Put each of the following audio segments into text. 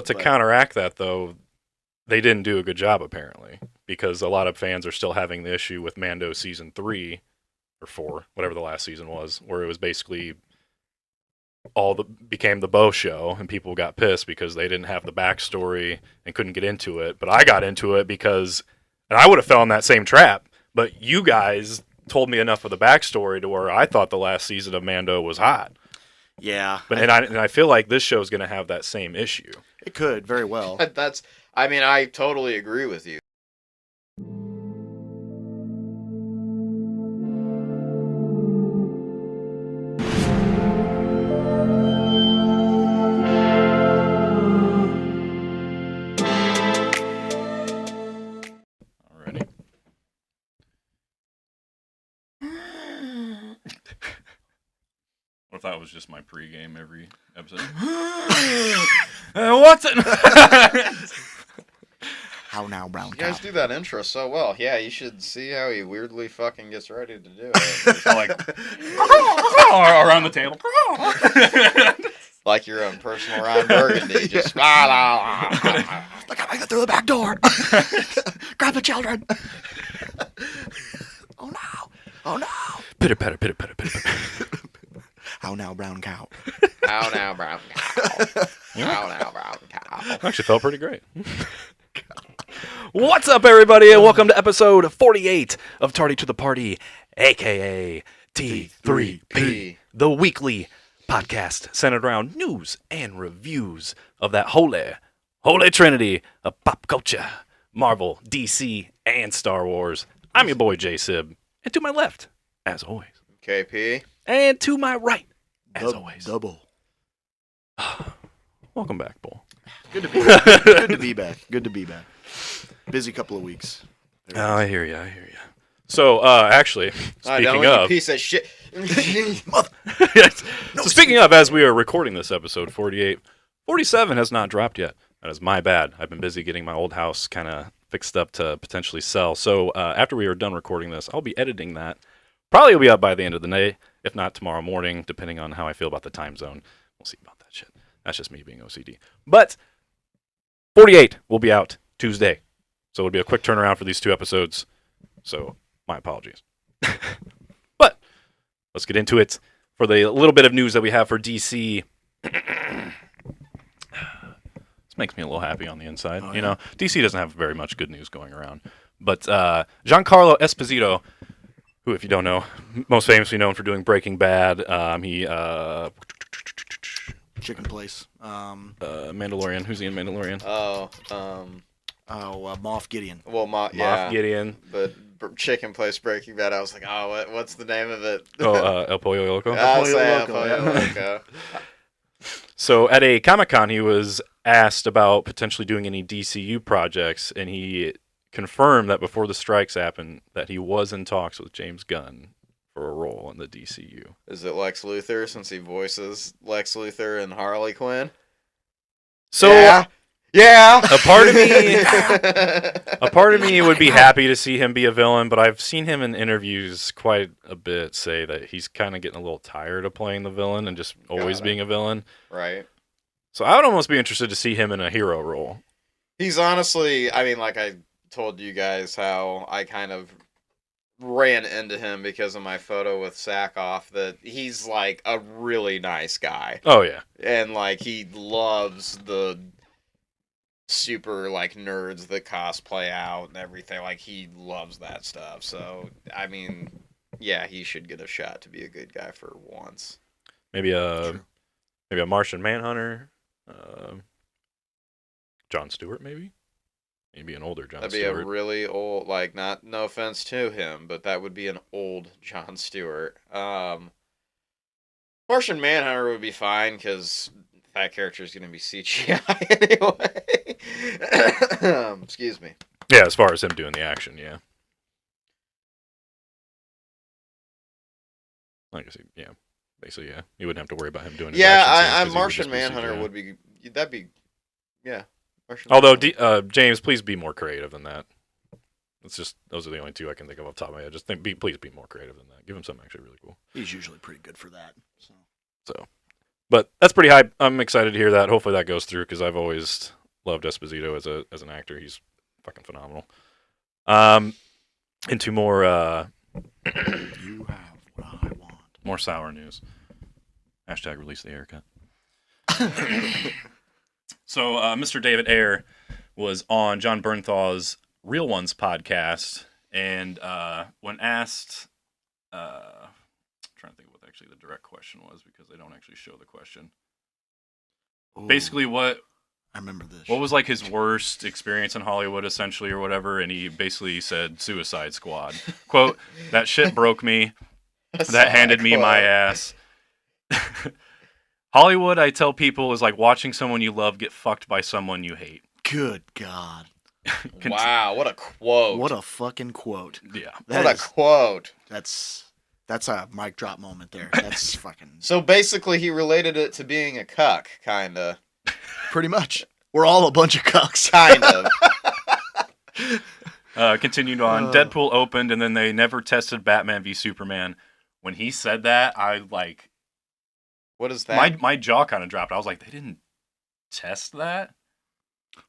But to counteract that, though, they didn't do a good job, apparently, because a lot of fans are still having the issue with Mando Season 3, or 4, whatever the last season was, where it was basically became the Bo show, and people got pissed because they didn't have the backstory and couldn't get into it. But I got into it because, and I would have fell in that same trap, but you guys told me enough of the backstory to where I thought the last season of Mando was hot. Yeah. But I feel like this show is going to have that same issue. It could, very well. I totally agree with you. Alrighty. What if that was just my pregame every episode? What's it? How now, brown You cow? guys do that intro so well. Yeah, you should see how he weirdly fucking gets ready to do it. It's like around the table. like your own personal Ron Burgundy. Just Look how I got through the back door. Grab the children. Oh no! Oh no! Pitter patter, pitter patter, pitter patter. How now, brown cow? How now, brown cow? How now, brown cow? Actually felt pretty great. What's up, everybody, and welcome to episode 48 of Tardy to the Party, a.k.a. T3P, the weekly podcast centered around news and reviews of that holy trinity of pop culture, Marvel, DC, and Star Wars. I'm your boy, J-Sib, and to my left, as always, KP. and to my right, as always, Double. welcome back, Bull. Good to be back. Good to be back. Good to be back. Busy couple of weeks. Oh, I hear you. So, actually, speaking You of, piece of shit. so speaking of, as we are recording this episode 48, 47 has not dropped yet. That is my bad. I've been busy getting my old house kind of fixed up to potentially sell. So after we are done recording this, I'll be editing that. Probably will be up by the end of the day, if not tomorrow morning, depending on how I feel about the time zone. We'll see about that shit. That's just me being OCD. But 48 will be out Tuesday. So it'll be a quick turnaround for these two episodes. So my apologies. But let's get into it. For the little bit of news that we have for DC, this makes me a little happy on the inside. Oh, You know, DC doesn't have very much good news going around. But Giancarlo Esposito, who, if you don't know, most famously known for doing Breaking Bad, he Chicken place. Mandalorian. Who's he in Mandalorian? Moff Gideon. Well, Moff Gideon. But Chicken Place Breaking Bad, I was like, what's the name of it? El Pollo Loco. I'll Pollo say Loco, El Pollo Loco. So at a Comic-Con, he was asked about potentially doing any DCU projects, and he confirmed that before the strikes happened, that he was in talks with James Gunn for a role in the DCU. Is it Lex Luthor, since he voices Lex Luthor and Harley Quinn? So Yeah. a part of me would be happy to see him be a villain, but I've seen him in interviews quite a bit say that he's kind of getting a little tired of playing the villain and just always being a villain. Right. So I would almost be interested to see him in a hero role. He's honestly, like I told you guys how I kind of ran into him because of my photo with Sackhoff, that he's like a really nice guy. Oh, yeah. And like he loves the super like nerds that cosplay out and everything. Like he loves that stuff. So yeah, he should get a shot to be a good guy for once. Maybe a Martian Manhunter. Jon Stewart, maybe an older Jon Stewart. That'd be a really old, like, no offense to him, but that would be an old Jon Stewart. Martian Manhunter would be fine because that character is going to be CGI anyway. Excuse me. Yeah, as far as him doing the action, yeah. I guess, basically, yeah. You wouldn't have to worry about him doing his action scenes 'cause he would Martian just be Manhunter CGI. would be, that'd be, yeah. Martian Although, Manhunter. James, please be more creative than that. It's just, those are the only two I can think of off the top of my head. Just please be more creative than that. Give him something actually really cool. He's usually pretty good for that. So. But that's pretty hype. I'm excited to hear that. Hopefully that goes through because I've always loved Esposito as an actor. He's fucking phenomenal. Into more You have what I want. more sour news. Hashtag release the haircut. So Mr. David Ayer was on John Bernthal's Real Ones podcast, and when asked, I'm trying to think of what actually the direct question was because they don't actually show the question. Ooh, Basically, what I remember this. was like his worst experience in Hollywood, essentially, or whatever, and he basically said Suicide Squad. Quote, that shit broke me. That handed me my ass. Hollywood, I tell people, is like watching someone you love get fucked by someone you hate. Good God. Wow, what a quote. What a fucking quote. Yeah. That What a is- quote. That's a mic drop moment there. That's fucking So basically, he related it to being a cuck, kind of. pretty much. We're all a bunch of cucks. Kind of. Continued on. Deadpool opened, and then they never tested Batman v Superman. When he said that, I like What is that? my jaw kind of dropped. I was like, they didn't test that.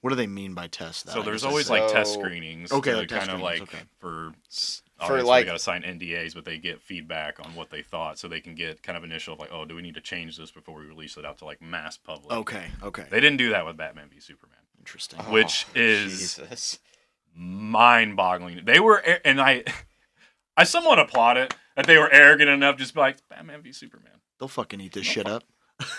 What do they mean by test that? So I there's guess always it's- like test So- screenings. Okay, to like test kind of screenings, like okay. for like- they got to sign NDAs, but they get feedback on what they thought, so they can get kind of initial like, oh, do we need to change this before we release it out to like mass public? Okay. They didn't do that with Batman v Superman, Interesting. which Oh, is Jesus. mind-boggling. They were, and I somewhat applaud it that they were arrogant enough, just be like Batman v Superman. They'll fucking eat this shit up.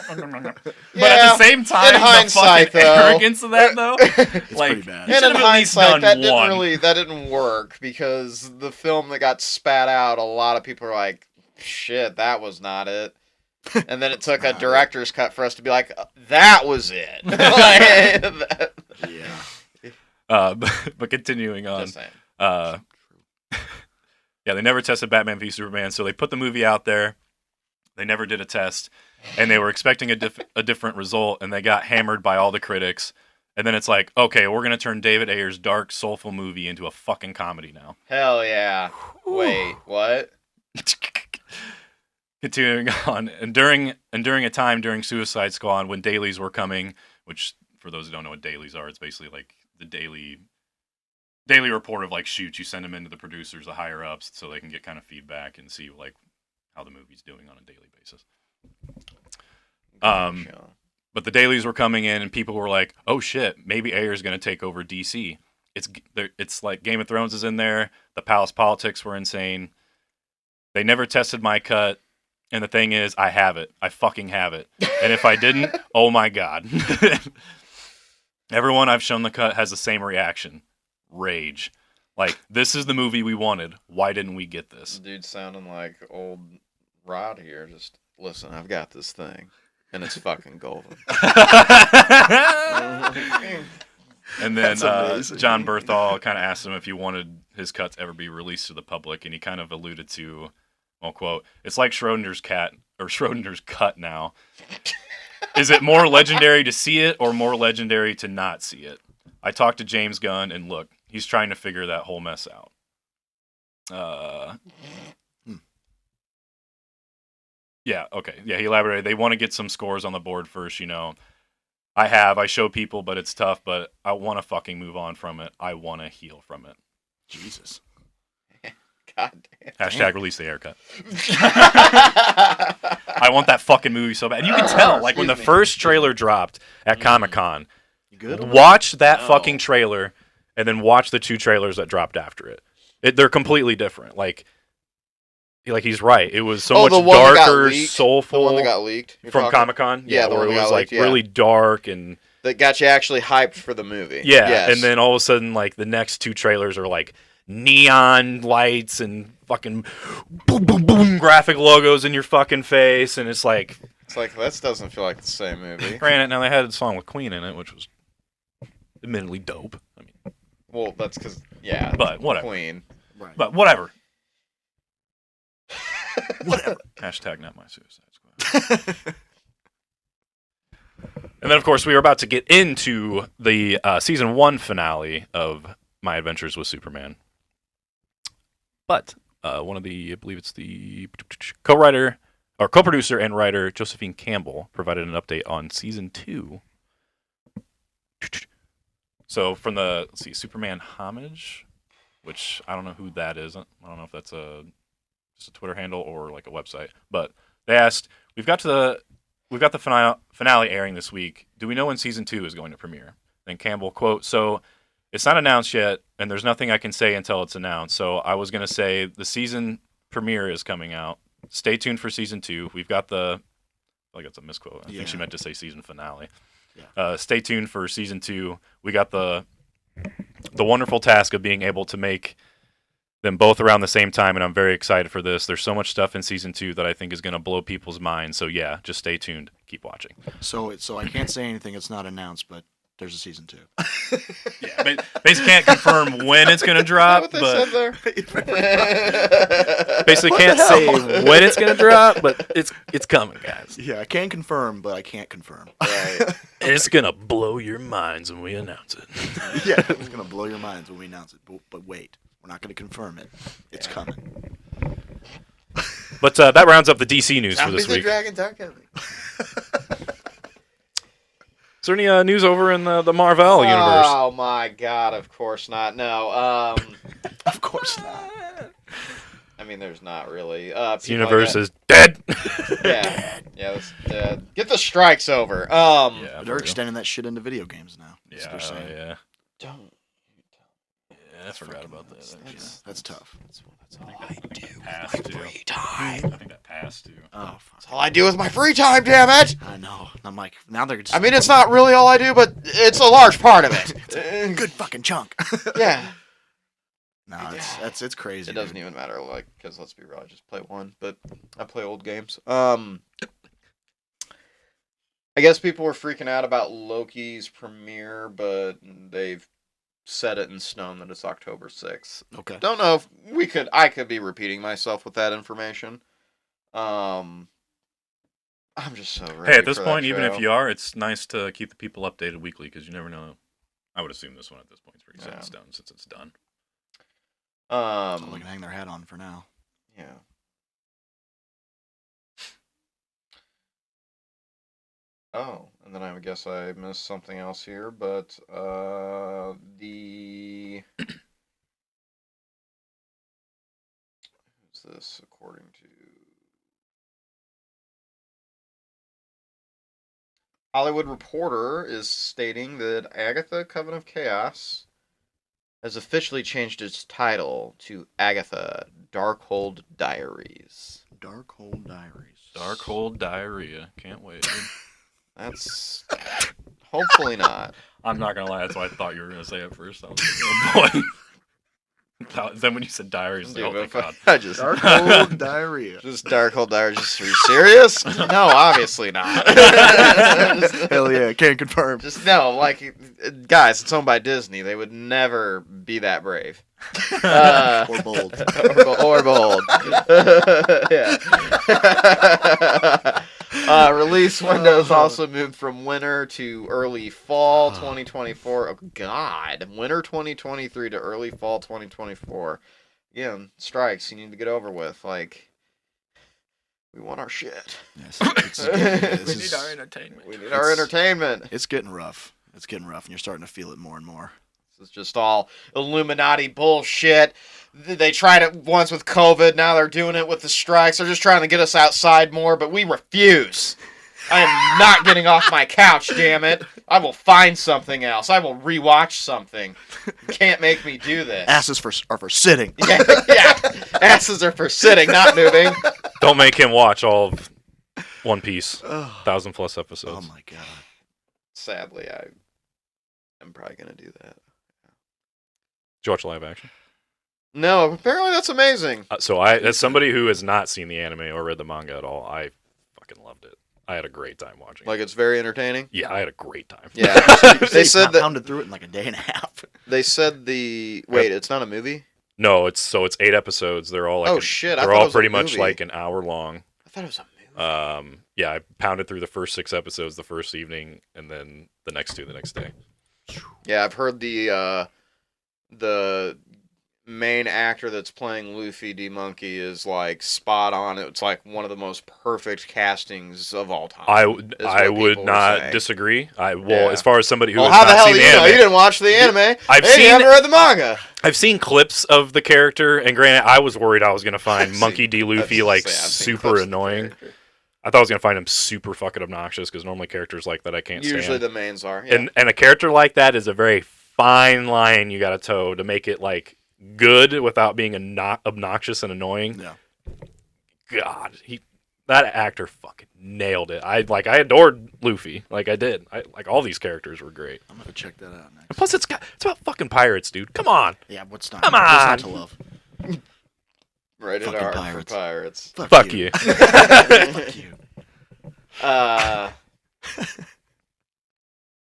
But at Yeah, the same time, in hindsight, the fucking though. arrogance of that, though, It's like, pretty bad. you And should in have at least hindsight, done that one. didn't work because the film that got spat out, a lot of people are like, "Shit, that was not it." And then it took a Not it. director's cut for us to be like, "That was it." Like, Yeah. But continuing on, just saying. yeah, they never tested Batman v Superman, so they put the movie out there. They never did a test, and they were expecting a different result, and they got hammered by all the critics. And then it's like, okay, we're gonna turn David Ayer's dark, soulful movie into a fucking comedy now. Hell yeah! Wait, what? Continuing on, and during a time during Suicide Squad when dailies were coming, which for those who don't know what dailies are, it's basically like the daily report of like shoots. You send them into the producers, the higher ups, so they can get kind of feedback and see like how the movie's doing on a daily basis. But the dailies were coming in, and people were like, "Oh shit, maybe Ayer's going to take over DC." It's like Game of Thrones is in there. The palace politics were insane. They never tested my cut, and the thing is, I have it. I fucking have it. And if I didn't, oh my god. Everyone I've shown the cut has the same reaction: rage. Like, this is the movie we wanted. Why didn't we get this? Dude sounding like old Rod here. Just listen, I've got this thing, and it's fucking golden. And then That's amazing. John Berthal kind of asked him if he wanted his cut to ever be released to the public, and he kind of alluded to, well, quote, "It's like Schrodinger's cat or Schrodinger's cut now. Is it more legendary to see it or more legendary to not see it? I talked to James Gunn, and look, he's trying to figure that whole mess out." Yeah, okay. Yeah, he elaborated. They want to get some scores on the board first, you know. I show people, but it's tough, but I want to fucking move on from it. I want to heal from it. Jesus. God damn. Hashtag release the haircut. I want that fucking movie so bad. And you can tell, like, when the Excuse me. first trailer dropped at Comic-Con, You good? watch that No. fucking trailer and then watch the two trailers that dropped after it. They're completely different. Like he's right. It was so Oh, much the one that got darker, leaked? The soulful one that got leaked you're from talking? Comic-Con. Yeah, the where one it that was got like leaked, yeah. really dark and that got you actually hyped for the movie. yeah. Yes. And then all of a sudden, like the next two trailers are like neon lights and fucking boom, boom, boom graphic logos in your fucking face, and it's like, it's like this doesn't feel like the same movie. granted, now they had a song with Queen in it, which was admittedly dope. I mean, Well, that's because but whatever. Queen. Right. But whatever. Whatever. Hashtag not my Suicide Squad. And then, of course, we were about to get into the season 1 finale of My Adventures with Superman. But one of the, I believe it's the co-writer Our co-producer and writer Josephine Campbell provided an update on season 2. So from the Superman homage, which I don't know who that is. I don't know if that's just a Twitter handle or like a website. But they asked, we've got the finale airing this week. Do we know when season 2 is going to premiere? Then Campbell, quote, so it's not announced yet, and there's nothing I can say until it's announced. So I was going to say the season premiere is coming out. Stay tuned for season 2. We've got I think it's a misquote. I think she meant to say season finale. Yeah. Stay tuned for season 2. We got the wonderful task of being able to make them both around the same time, and I'm very excited for this. There's so much stuff in season 2 that I think is going to blow people's minds. So yeah, just stay tuned. Keep watching. So I can't say anything. It's not announced, but there's a season 2. Yeah, basically can't confirm when it's going to drop, but basically can't say when it's going to drop, but it's coming, guys. Yeah, I can confirm, but I can't confirm. Right. It's going to blow your minds when we announce it. Yeah, it's going to blow your minds when we announce it. But wait, we're not going to confirm it. It's coming. But that rounds up the DC news for this week. Dragons are coming. Is there any news over in the Marvel universe? Oh my God! Of course not. No. Of course not. I mean, there's not really. This universe is dead. Yeah. Yeah. It's dead. Get the strikes over. Yeah, they're extending that shit into video games now. That's what they're saying. Yeah. Don't. Yeah, I forgot about that. That's tough. That's all I do with my Passed to. free time. I think that passed too. Oh, That's all I do with my free time. Damn it! I know. I'm like, now they're just. I mean, it's not really all I do, but it's a large part of it. good fucking chunk. Yeah. No, it's crazy. It doesn't even matter, like, because let's be real, I just play one, but I play old games. I guess people were freaking out about Loki's premiere, but they've set it in stone that it's October 6th. Okay. Don't know if I could be repeating myself with that information. I'm just so ready. Hey, at this for point, that even show. if you are, it's nice to keep the people updated weekly because you never know. I would assume this one at this point is pretty set in stone since it's done. That's all they can hang their hat on for now. Yeah. Oh, and then I guess I missed something else here, but who's this according to? Hollywood Reporter is stating that Agatha Coven of Chaos has officially changed its title to Agatha Darkhold Diaries. Darkhold Diaries. Darkhold Diarrhea. Can't wait. That's hopefully not. I'm not gonna lie. That's what I thought you were gonna say at first. I was like, oh boy. Then when you said diaries, I was like, oh my god. I just Darkhold Diarrhea. just Darkhold Diaries. Just, are you serious? No, obviously not. Hell yeah, can't confirm. Just no, like guys, it's owned by Disney. They would never be that brave. Or bold. or bold. Yeah. Release windows also moved from winter to early fall 2024. Oh, God. Winter 2023 to early fall 2024. Again, strikes you need to get over with. Like, we want our shit. Yes, We need our entertainment. We need our entertainment. It's getting rough. It's getting rough, and you're starting to feel it more and more. This is just all Illuminati bullshit. They tried it once with COVID. Now they're doing it with the strikes. They're just trying to get us outside more, but we refuse. I am not getting off my couch, damn it. I will find something else. I will rewatch something. You can't make me do this. Asses are for sitting. Yeah. Asses are for sitting, not moving. Don't make him watch all of One Piece. 1,000+ episodes. Oh my god. Sadly, I'm probably going to do that. Did you watch live action? No, apparently that's amazing. So as somebody who has not seen the anime or read the manga at all, I fucking loved it. I had a great time watching Like, it. it's very entertaining. Yeah, I had a great time. Yeah. They said that. Pounded through it in like a day and a half. They said the. Wait, it's not a movie? No, it's 8 episodes. They're all like Oh, shit, I They're thought it all was a pretty much movie. like an hour long. I thought it was a movie. Yeah, I pounded through the first 6 episodes the first evening, and then the next 2 the next day. Yeah, I've heard the main actor that's playing Luffy D. Monkey is like spot on. It's like one of the most perfect castings of all time. I is what would people not say. disagree. Yeah. As far as somebody who Well, has how the not hell seen do the you know? anime, You didn't watch the anime. I've Hey, seen- you haven't read the manga. I've seen clips of the character, and granted, I was worried I was going to find Monkey D. Luffy like I've seen super clips of the annoying. character. I thought I was going to find him super fucking obnoxious because normally characters like that I can't Usually stand. the mains are. Yeah. And a character like that is a very fine line you got to toe to make it like good without being obnoxious and annoying. Yeah. God, that actor fucking nailed it. I adored Luffy, like I did. All these characters were great. I'm gonna check that out next. And plus, it's about fucking pirates, dude. Come on. Yeah, what's not? Come What's on. not to love? Rated Fucking R pirates. for pirates. Fuck you. Fuck you.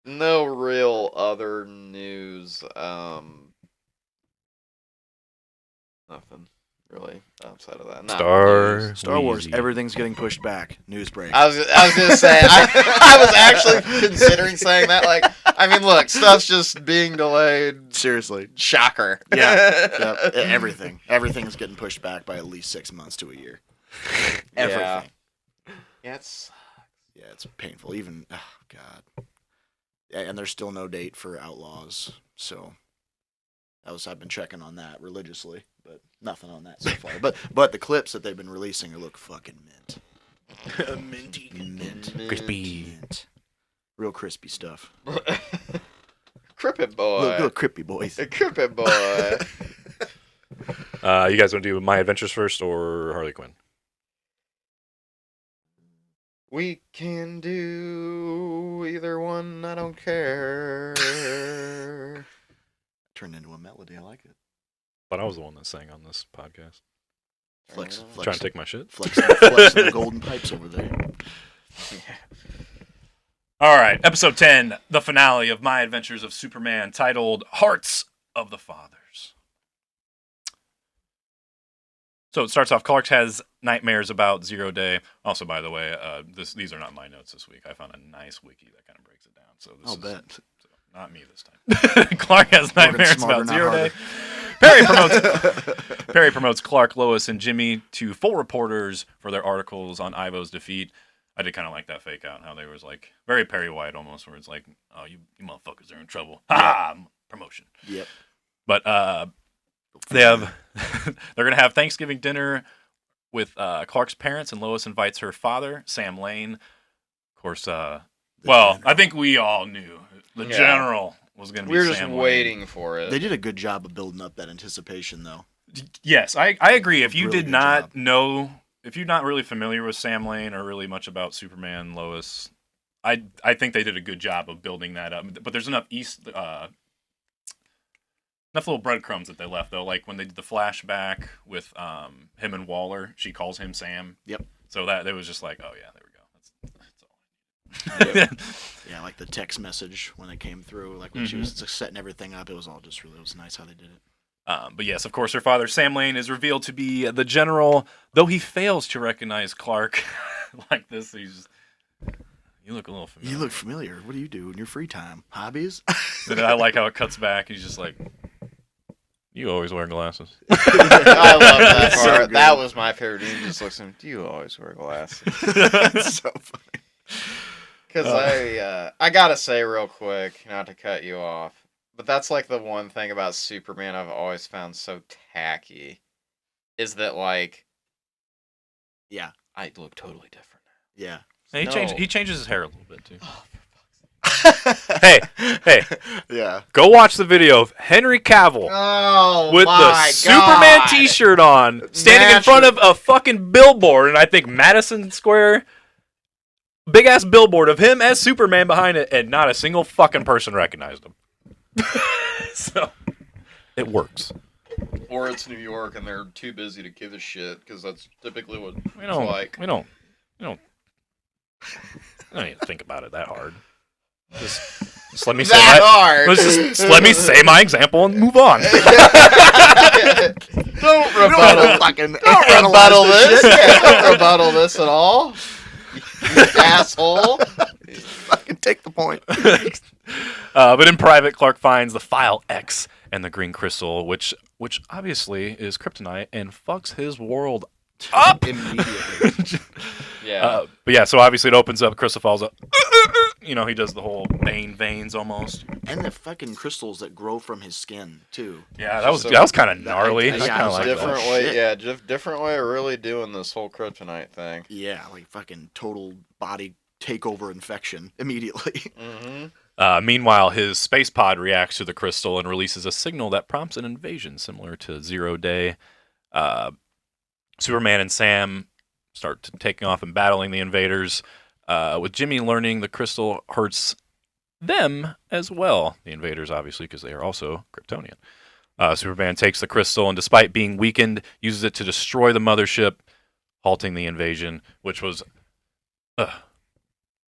No real other news. Nothing really outside of that. Not news. Star Wars. Wheezy. Everything's getting pushed back. News break. I was gonna say I was actually considering saying that. Like, I mean, look, stuff's just being delayed. Seriously. Shocker. Yeah. Yep. Everything. Everything's getting pushed back by at least 6 months to a year. Everything. Yeah. Yeah, it's Yeah, it's painful. Even, oh, God. Yeah, and there's still no date for Outlaws, so I've been checking on that religiously, but nothing on that so far. But the clips that they've been releasing look fucking mint. Minty. Mint. Crispy. Mint. Real crispy stuff. Crippin' boy. Little crispy boys. A Crippin' boy. You guys want to do My Adventures first or Harley Quinn? We can do either one. I don't care. Turned into a melody. I like it. But I was the one that sang on this podcast. Flex. Trying to take my shit. Flexing the golden pipes over there. All right, episode 10, the finale of My Adventures of Superman, titled Hearts of the Fathers. So it starts off, Clark has nightmares about Zero Day. Also, by the way, these are not my notes this week. I found a nice wiki that kind of breaks it down. So this I'll is bet. so, not me this time. Clark has nightmares smarter, about not Zero Day. harder. Perry promotes Clark, Lois, and Jimmy to full reporters for their articles on Ivo's defeat. I did kind of like that fake out, how they was like very Perry White almost, where it's like, oh, you motherfuckers are in trouble. Ha! Promotion. Yep. But they're gonna have Thanksgiving dinner with Clark's parents, and Lois invites her father, Sam Lane. Of course, I think we all knew the general was gonna be. We were Sam just Lane. waiting for it. They did a good job of building up that anticipation, though. Yes, I agree. If you Really did good not job. know, if you're not really familiar with Sam Lane or really much about Superman, Lois, I think they did a good job of building that up. But there's enough enough little breadcrumbs that they left, though. Like when they did the flashback with him and Waller, she calls him Sam. Yep. So that it was just like, oh yeah, there we go. That's all. Yeah, like the text message when it came through, like when she was setting everything up, it was nice how they did it. But yes, of course, her father, Sam Lane, is revealed to be the general, though he fails to recognize Clark like this. He's just, you look a little familiar. You look familiar. What do you do in your free time? Hobbies? And I like how it cuts back. He's just like, you always wear glasses. I love that So part. good. That was my favorite. He just looks at him. Do you always wear glasses? It's so funny. Because I gotta say real quick, not to cut you off, but that's like the one thing about Superman I've always found so tacky, is that like, Yeah. I look totally different now. Yeah. And No. he changes his hair a little bit too. Oh, Hey, Yeah. go watch the video of Henry Cavill Oh with the my Superman God. T-shirt on, standing in front of a fucking billboard, and I think Madison Square, big ass billboard of him as Superman behind it, and not a single fucking person recognized him. So it works. Or it's New York and they're too busy to give a shit, because that's typically what We don't. it's like. We don't even think about it that hard. Just let me say That my. hard. Let's just let me say my example and move on. Don't rebuttal. Don't rebuttal this. Yeah, don't rebuttal this at all. You asshole. Fucking take the point. But in private, Clark finds the File X and the green crystal, which obviously is kryptonite and fucks his world up Immediately. Yeah. But yeah, so obviously it opens up, crystal falls up. He does the whole veins almost. And the fucking crystals that grow from his skin too. Yeah, Just that was kind of gnarly. Yeah, I I kind of was like like, that. Different oh, way, shit. yeah, different way of really doing this whole kryptonite thing. Yeah, like fucking total body takeover infection immediately. Mm-hmm. Meanwhile, his space pod reacts to the crystal and releases a signal that prompts an invasion, similar to Zero Day. Superman and Sam start taking off and battling the invaders, with Jimmy learning the crystal hurts them as well. The invaders, obviously, because they are also Kryptonian. Superman takes the crystal and, despite being weakened, uses it to destroy the mothership, halting the invasion, which was...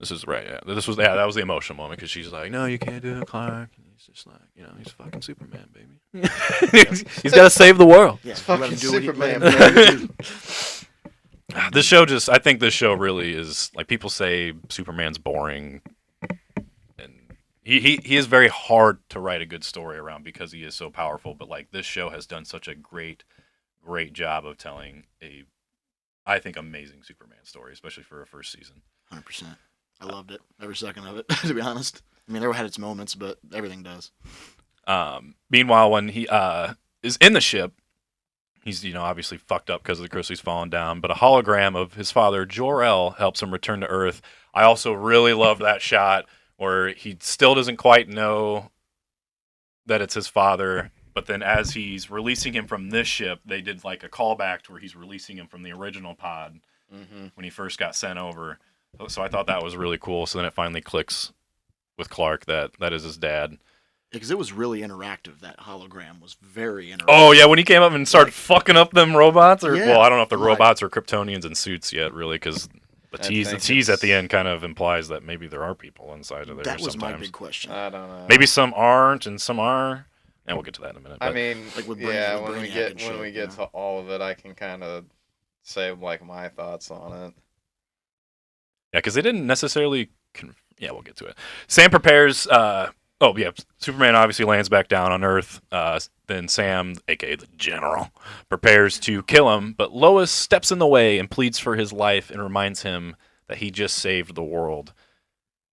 This is right. Yeah, that was the emotional moment because she's like, "No, you can't do it, Clark." And he's just like, he's fucking Superman, baby. He's got to save the world. Yeah, fucking let him do what Superman, let him do what he do. This show I think this show really is, like, people say Superman's boring, and he is very hard to write a good story around because he is so powerful. But like, this show has done such a great job of telling a, I think, amazing Superman story, especially for a first season. 100%. I loved it, every second of it. To be honest, I mean, there had its moments, but everything does. Meanwhile, when he is in the ship, he's obviously fucked up because of the crystal. He's fallen down, but a hologram of his father Jor-El helps him return to Earth. I also really love that shot where he still doesn't quite know that it's his father, but then as he's releasing him from this ship, they did like a callback to where he's releasing him from the original pod when he first got sent over. So I thought that was really cool. So then it finally clicks with Clark that is his dad. Because it was really interactive. That hologram was very interactive. Oh yeah, when he came up and started fucking up them robots, or Yeah, well, I don't know if the like- robots are Kryptonians in suits yet, really, because the I tease think at the end kind of implies that maybe there are people inside of there. That was sometimes. my big question. I don't know. Maybe some aren't and some are, and we'll get to that in a minute. I but- mean, Like with yeah, Brainiac when we and get shit, you know? to all of it, I can kind of say like my thoughts on it. Yeah, because they didn't necessarily. Yeah, we'll get to it. Sam prepares. Superman obviously lands back down on Earth. Then Sam, aka the General, prepares to kill him, but Lois steps in the way and pleads for his life and reminds him that he just saved the world.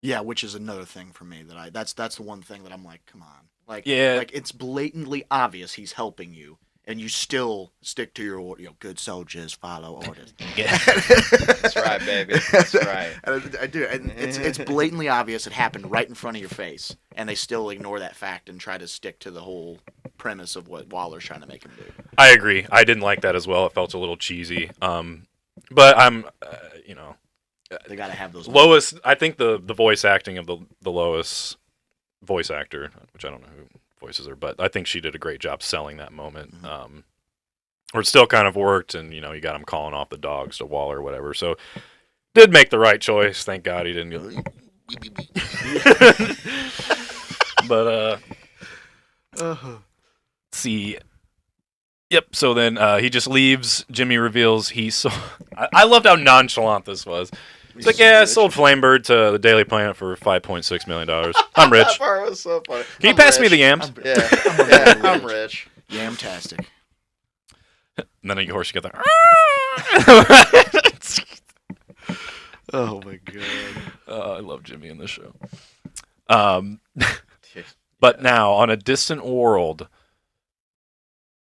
Yeah, which is another thing for me that's the one thing that I'm like, come on, like, Yeah. like it's blatantly obvious he's helping you, and you still stick to your good soldiers follow orders. That's right, baby. That's right. And I do, and it's blatantly obvious it happened right in front of your face, and they still ignore that fact and try to stick to the whole premise of what Waller's trying to make him do. I agree. I didn't like that as well. It felt a little cheesy. But I'm, They got to have those. Lois. I think the voice acting of the Lois voice actor, which I don't know who voices her, but I think she did a great job selling that moment. Or it still kind of worked, and you got him calling off the dogs to Waller or whatever. So did make the right choice. Thank God he didn't go. But see. Yep. So then he just leaves. Jimmy reveals he sold. I loved how nonchalant this was. It's like, yeah, I sold Flamebird to the Daily Planet for $5.6 million. I'm rich. That part was so funny. Can you I'm pass me rich. the yams? Yeah, I'm rich. Yamtastic. And then of course you get the. Oh my god. I love Jimmy in this show. But now on a distant world.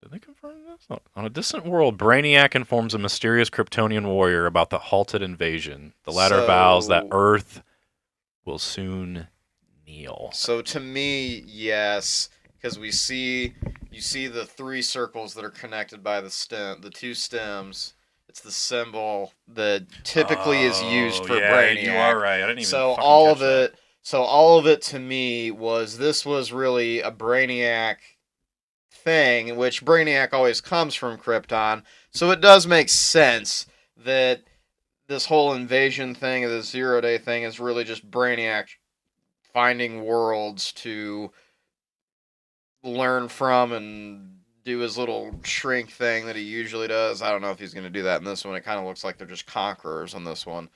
Did they confirm this? No. On a distant world, Brainiac informs a mysterious Kryptonian warrior about the halted invasion. The latter vows that Earth will soon kneel. So to me, yes, because you see the three circles that are connected by the two stems. It's the symbol that typically is used for Brainiac. You are right. I didn't even. So fucking all catch of that. it. So all of it to me was really a Brainiac thing, which Brainiac always comes from Krypton. So it does make sense that this whole invasion thing, the 0 Day thing, is really just Brainiac finding worlds to learn from and do his little shrink thing that he usually does. I don't know if he's going to do that in this one. It kind of looks like they're just conquerors in this one.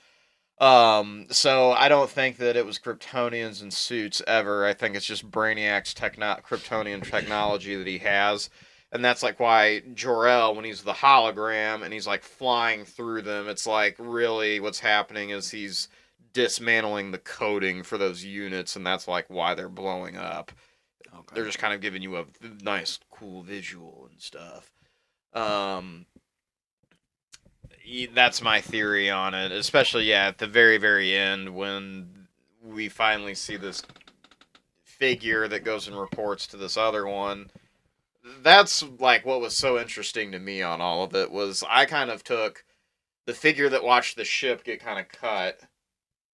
So I don't think that it was Kryptonians in suits ever. I think it's just Brainiac's Kryptonian technology that he has. And that's like why Jor-El, when he's the hologram and he's like flying through them, it's like really what's happening is he's dismantling the coding for those units, and that's like why they're blowing up. Okay. They're just kind of giving you a nice, cool visual and stuff. Um, that's my theory on it, especially at the very, very end when we finally see this figure that goes and reports to this other one. That's like what was so interesting to me on all of it was I kind of took the figure that watched the ship get kind of cut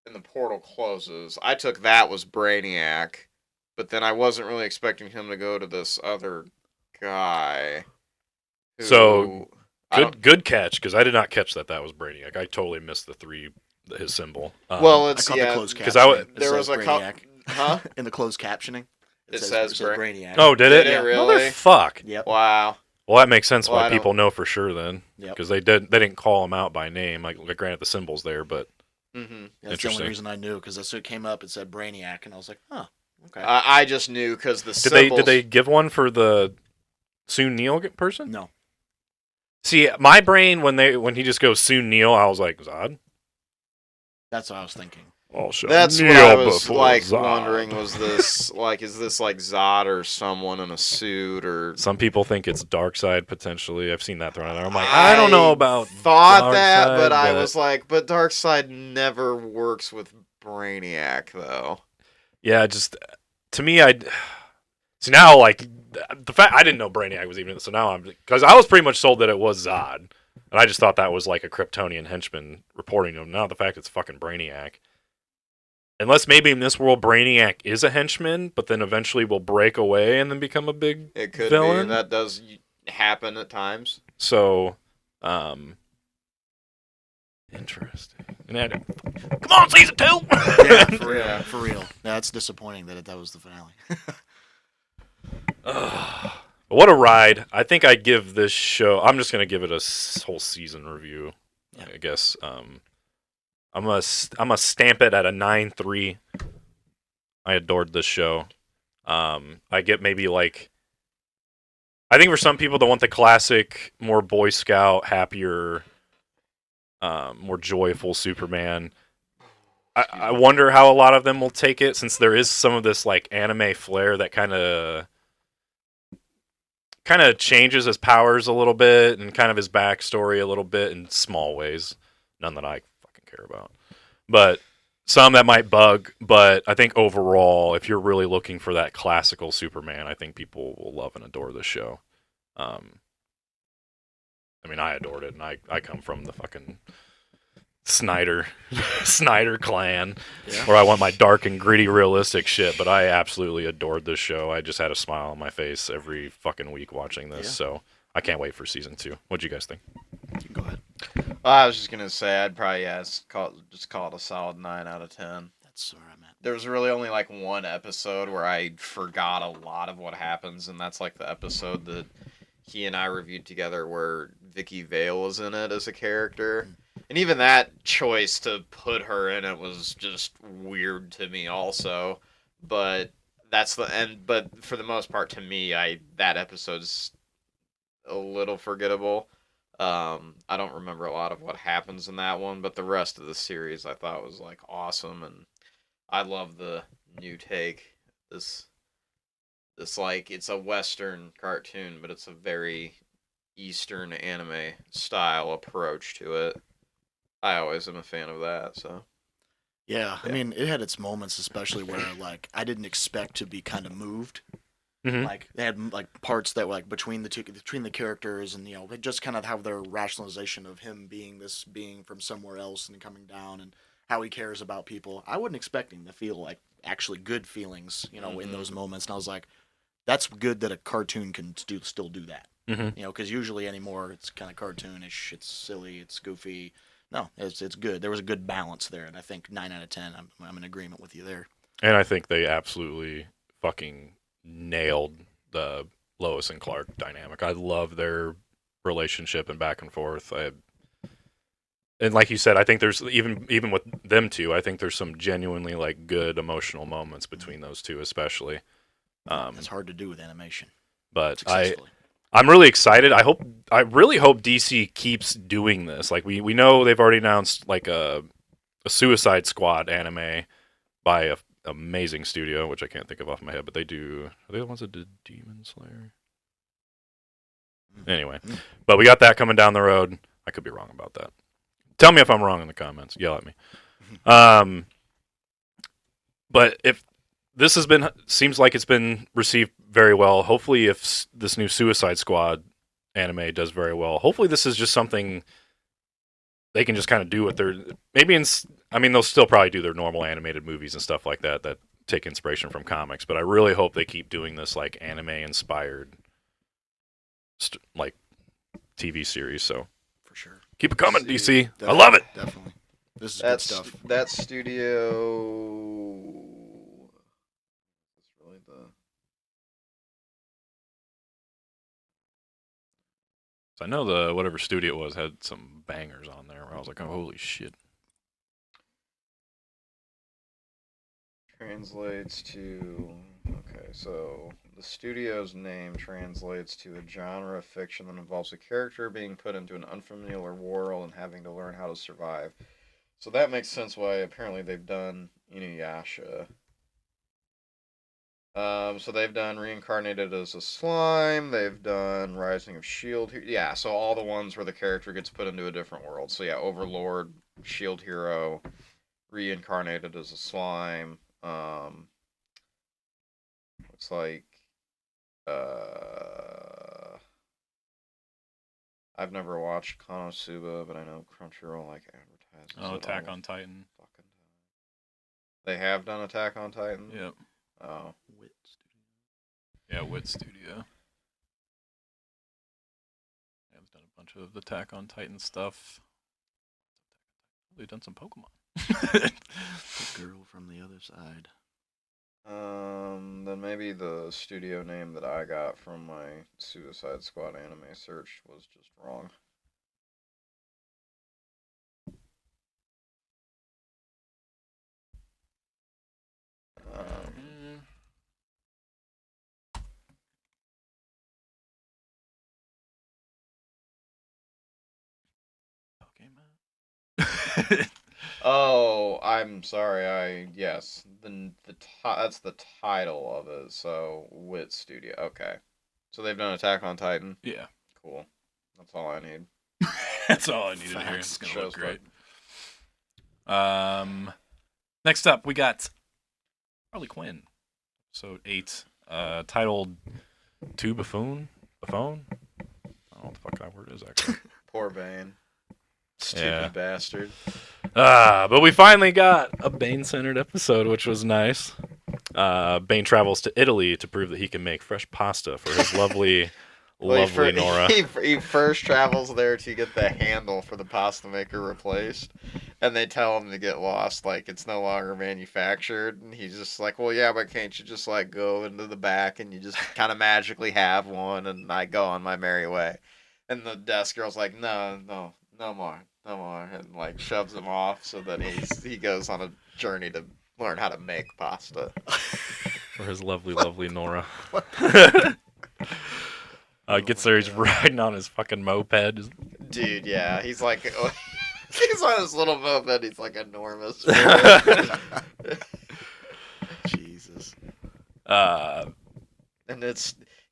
and the portal closes. I took that was Brainiac, but then I wasn't really expecting him to go to this other guy. So, good catch, because I did not catch that was Brainiac. I totally missed his symbol. Well, I it's caught the closed because captioning. there was a Brainiac. huh? In the closed captioning. It says Brainiac. Oh, did Did it? it really? Motherfuck. Yep. Wow. Well, that makes sense Well, why I don't- people know for sure then, Yep. because they didn't call him out by name. Like granted, the symbol's there, but Mm-hmm. That's the Interesting. only reason I knew, because as it came up, it said Brainiac, and I was like, huh, okay. I just knew because the did symbols. they give one for the Soon Neil person? No. See, my brain when he just goes Soon Neil, I was like Zod. That's what I was thinking. Also, That's Neil what I was before like Zod. wondering. Was this like, is this like Zod or someone in a suit or? Some people think it's Darkseid potentially. I've seen that thrown out there. I'm like, I don't know about. Thought that, Darkseid, but I was like, but Darkseid never works with Brainiac though. Yeah, just to me, see now like the fact I didn't know Brainiac was even so now I'm because I was pretty much sold that it was Zod, and I just thought that was like a Kryptonian henchman reporting to him. Now the fact it's fucking Brainiac. Unless maybe in this world Brainiac is a henchman, but then eventually will break away and then become a big It could villain. be that does happen at times. So, interesting. And come on, season 2. Yeah, for real. Yeah. For real. That's disappointing that that was the finale. What a ride! I think I'd give this show. I'm just gonna give it a whole season review. Yeah. I guess. I'm gonna stamp it at a 9.3. I adored this show. I get maybe like. I think for some people that want the classic, more Boy Scout, happier, more joyful Superman. I wonder how a lot of them will take it, since there is some of this like anime flair that kind of changes his powers a little bit and kind of his backstory a little bit in small ways. None that I fucking care about, but some that might bug. But I think overall, if you're really looking for that classical Superman, I think people will love and adore this show. I mean, I adored it, and I come from the fucking Snyder clan, Yeah. where I want my dark and gritty, realistic shit. But I absolutely adored this show. I just had a smile on my face every fucking week watching this. Yeah. So I can't wait for season 2. What'd you guys think? You can go ahead. Well, I was just gonna say I'd probably call it a solid 9 out of 10. That's where I'm at. There was really only like one episode where I forgot a lot of what happens, and that's like the episode that he and I reviewed together where Vicky Vale was in it as a character. And even that choice to put her in it was just weird to me also. But that's the end. But for the most part, to me, that episode's a little forgettable. I don't remember a lot of what happens in that one, but the rest of the series I thought was like awesome, and I love the new take. This like it's a Western cartoon, but it's a very Eastern anime style approach to it. I always am a fan of that. So Yeah, I Yeah. mean, it had its moments, especially where like I didn't expect to be kind of moved. Mhm. Like they had like parts that were like between the characters, and they just kind of have their rationalization of him being this being from somewhere else and coming down, and how he cares about people. I wasn't expecting to feel like actually good feelings, in those moments, and I was like, that's good that a cartoon can still do that. Mm-hmm. Because usually anymore it's kind of cartoonish, it's silly, it's goofy. No, it's good. There was a good balance there, and I think 9 out of 10. I'm in agreement with you there. And I think they absolutely fucking nailed the Lois and Clark dynamic. I love their relationship and back and forth. and like you said, I think there's even with them two, I think there's some genuinely like good emotional moments between those two, especially. That's hard to do with animation But successfully. I'm really excited. I really hope DC keeps doing this. Like we know they've already announced like a Suicide Squad anime by a amazing studio, which I can't think of off my head, but they do. Are they the ones that did Demon Slayer? Anyway, but we got that coming down the road. I could be wrong about that. Tell me if I'm wrong in the comments. Yell at me. But if this seems like it's been received very well. Hopefully, if this new Suicide Squad anime does very well, hopefully this is just something they can just kind of do what they're I mean, they'll still probably do their normal animated movies and stuff like that that take inspiration from comics. But I really hope they keep doing this like anime inspired like TV series. So For sure. keep it coming, DC. Definitely, I love it. Definitely. This is good stuff. That studio. It's really the. So I know the whatever studio it was had some bangers on there where I was like, oh, holy shit. Translates to. Okay, so the studio's name translates to a genre of fiction that involves a character being put into an unfamiliar world and having to learn how to survive. So that makes sense why apparently they've done Inuyasha. So they've done Reincarnated as a Slime. They've done Rising of Shield. Yeah, so all the ones where the character gets put into a different world. So yeah, Overlord, Shield Hero, Reincarnated as a Slime. Looks like I've never watched Konosuba, but I know Crunchyroll like advertises. Oh, it Attack all on Titan. fucking time. They have done Attack on Titan. Yep. Oh. Wit Studio. Yeah, Wit Studio. Yeah, they've done a bunch of Attack on Titan stuff. They've done some Pokemon. The girl from the other side. Then maybe the studio name that I got from my Suicide Squad anime search was just wrong. Pokemon. Oh, I'm sorry. Yes, that's the title of it. So Wit Studio. Okay, so they've done Attack on Titan. Yeah. Cool. That's all I need. That's all I needed to hear. Facts. It's gonna Show's look great. Next up, we got Harley Quinn, episode 8, titled "To Buffoon." Buffoon. I don't know what the fuck that word is actually. Poor Bane. Stupid Yeah. bastard. But we finally got a Bane-centered episode, which was nice. Bane travels to Italy to prove that he can make fresh pasta for his lovely, lovely Nora. He first travels there to get the handle for the pasta maker replaced, and they tell him to get lost, like it's no longer manufactured. And he's just like, well, yeah, but can't you just like go into the back and you just kind of magically have one, and I go on my merry way. And the desk girl's like, no more, and like shoves him off so that he goes on a journey to learn how to make pasta. For his lovely, lovely Nora. Gets there, he's riding on his fucking moped. Dude, yeah, he's like, he's on his little moped. He's like enormous. Jesus. And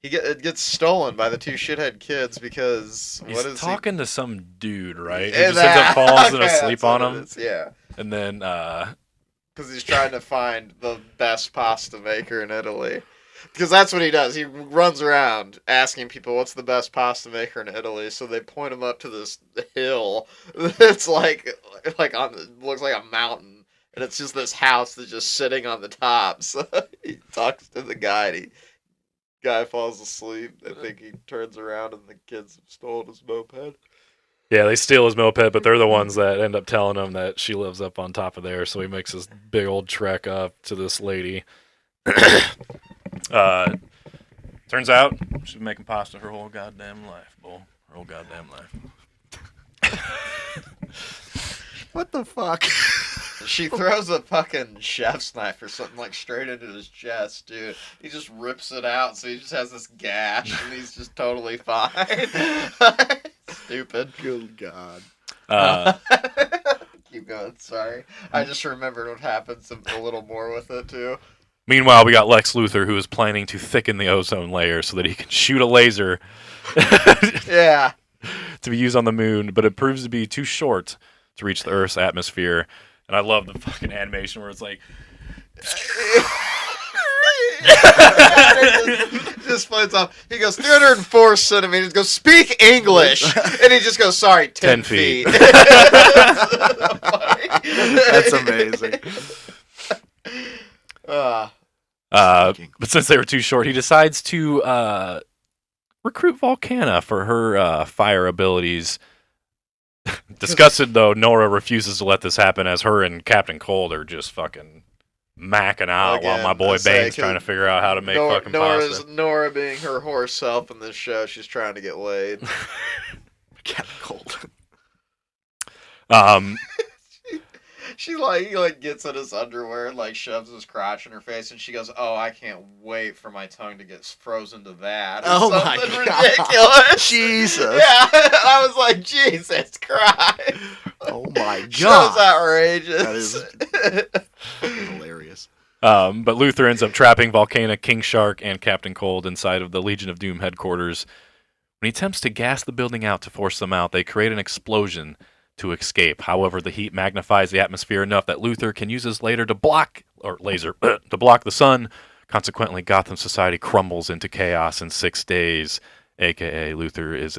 it gets stolen by the two shithead kids because He's talking to some dude, right? He Yeah, just ends up falling okay, asleep that's on what it him. is, yeah, And then, because he's trying to find the best pasta maker in Italy. Because that's what he does. He runs around asking people what's the best pasta maker in Italy. So they point him up to this hill. It's like looks like a mountain, and it's just this house that's just sitting on the top. So he talks to the guy. And guy falls asleep. I think he turns around and the kids have stolen his moped. yeah, they steal his moped, but they're the ones that end up telling him that she lives up on top of there. So he makes this big old trek up to this lady. Turns out she's been making pasta her whole goddamn life, bull. Her whole goddamn life. What the fuck? She throws a fucking chef's knife or something like straight into his chest, dude. He just rips it out, so he just has this gash, and he's just totally fine. Stupid. Good God. Keep going. Sorry, I just remembered what happened. A little more with it too. Meanwhile, we got Lex Luthor, who is planning to thicken the ozone layer so that he can shoot a laser Yeah. to be used on the moon, but it proves to be too short to reach the Earth's atmosphere. And I love the fucking animation where it's like, just floats off. He goes 304 centimeters. Goes speak English, and he just goes sorry 10 feet. That's amazing. but since they were too short, he decides to recruit Volcana for her fire abilities. Disgusted, though, Nora refuses to let this happen as her and Captain Cold are just fucking macking out while my boy Bane's trying to figure out how to make fucking pasta. Nora being her horse self in this show, she's trying to get laid. Captain Cold. He gets in his underwear and like shoves his crotch in her face, and she goes, "Oh, I can't wait for my tongue to get frozen to that." Oh my God. Ridiculous. Jesus. Yeah, I was like, Jesus Christ. Oh my God. Show's outrageous. That is hilarious. But Luthor ends up trapping Volcana, King Shark, and Captain Cold inside of the Legion of Doom headquarters. When he attempts to gas the building out to force them out, they create an explosion to escape. However, the heat magnifies the atmosphere enough that Luthor can use his laser to block the sun. Consequently, Gotham society crumbles into chaos in 6 days. AKA Luthor is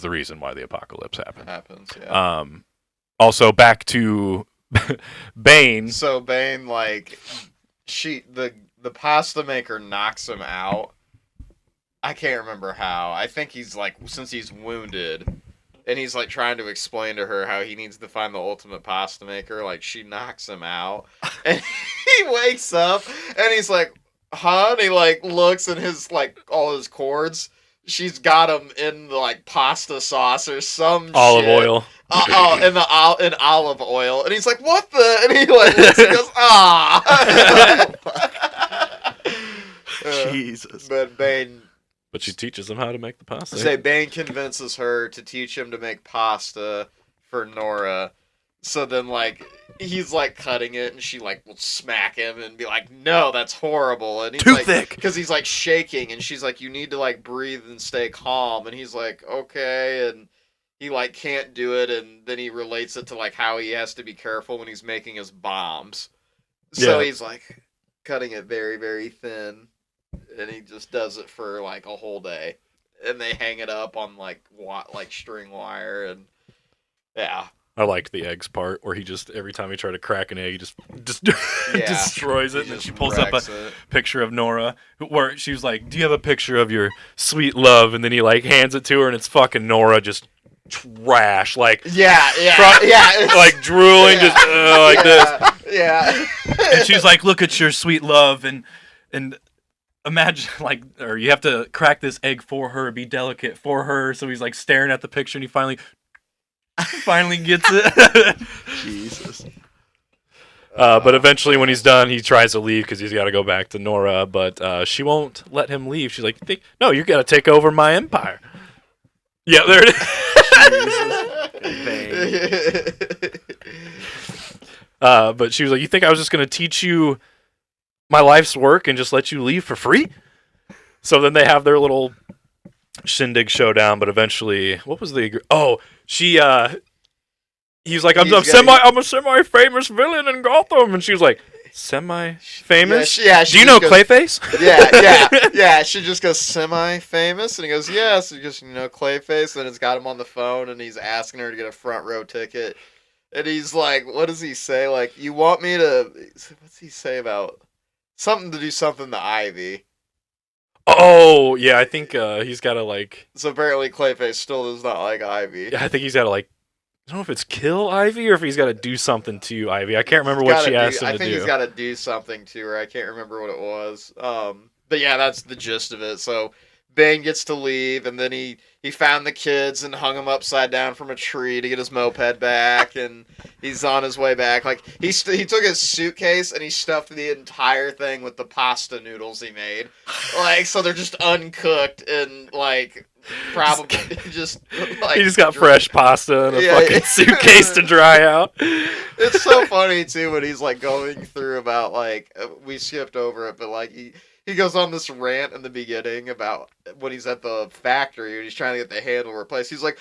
the reason why the apocalypse happened. Yeah. Also, back to Bane. So Bane, the pasta maker knocks him out. I can't remember how. I think he's since he's wounded, and he's trying to explain to her how he needs to find the ultimate pasta maker. She knocks him out, and he wakes up, and he's like, "Huh?" And he looks, and his all his cords. She's got him in the pasta sauce or some olive shit. oil. In olive oil, and he's like, "What the?" And he looks, he goes, "Ah." Jesus. But Bane. But she teaches him how to make the pasta. Say Bane convinces her to teach him to make pasta for Nora. So then he's cutting it, and she will smack him and be like, "No, that's horrible." And he's too thick, because he's shaking, and she's like, "You need to breathe and stay calm." And he's like, "Okay," and he can't do it, and then he relates it to how he has to be careful when he's making his bombs. So he's cutting it very, very thin. And he just does it for a whole day, and they hang it up on string wire, and yeah. I liked the eggs part where he just every time he tried to crack an egg, he just destroys it. And then she pulls up a picture of Nora where she was like, "Do you have a picture of your sweet love?" And then he hands it to her, and it's fucking Nora just trash, drooling, just like this. Yeah. And she's like, "Look at your sweet love," and imagine or you have to crack this egg for her, be delicate for her. So he's staring at the picture, and he finally gets it. Jesus. But eventually, when he's done, he tries to leave because he's got to go back to Nora. But she won't let him leave. She's like, "No, you got to take over my empire." Yeah, there it is. But she was like, "You think I was just going to teach you my life's work and just let you leave for free?" So then they have their little shindig showdown, but eventually, what was the? Oh, he's like, I'm a semi-famous villain in Gotham, and she was like, semi-famous? Yeah, do you know Clayface? Yeah. She just goes semi-famous, and he goes, yes. He goes, Clayface, and it's got him on the phone, and he's asking her to get a front row ticket, and he's like, what does he say? You want me to? What's he say about? Something to do something to Ivy. Oh, yeah, I think he's got to, So apparently Clayface still does not like Ivy. Yeah, I think he's got to, I don't know if it's kill Ivy or if he's got to do something to Ivy. I can't remember what she asked him to do. I think he's got to do something to her. I can't remember what it was. But yeah, that's the gist of it. So Bane gets to leave, and then he found the kids and hung them upside down from a tree to get his moped back, and he's on his way back. Like he took his suitcase and he stuffed the entire thing with the pasta noodles he made. Like so they're just uncooked and like probably just like he just got fresh pasta in a fucking suitcase to dry out. It's so funny too when he's like going through about like we skipped over it, but like he goes on this rant in the beginning about when he's at the factory and he's trying to get the handle replaced. He's like,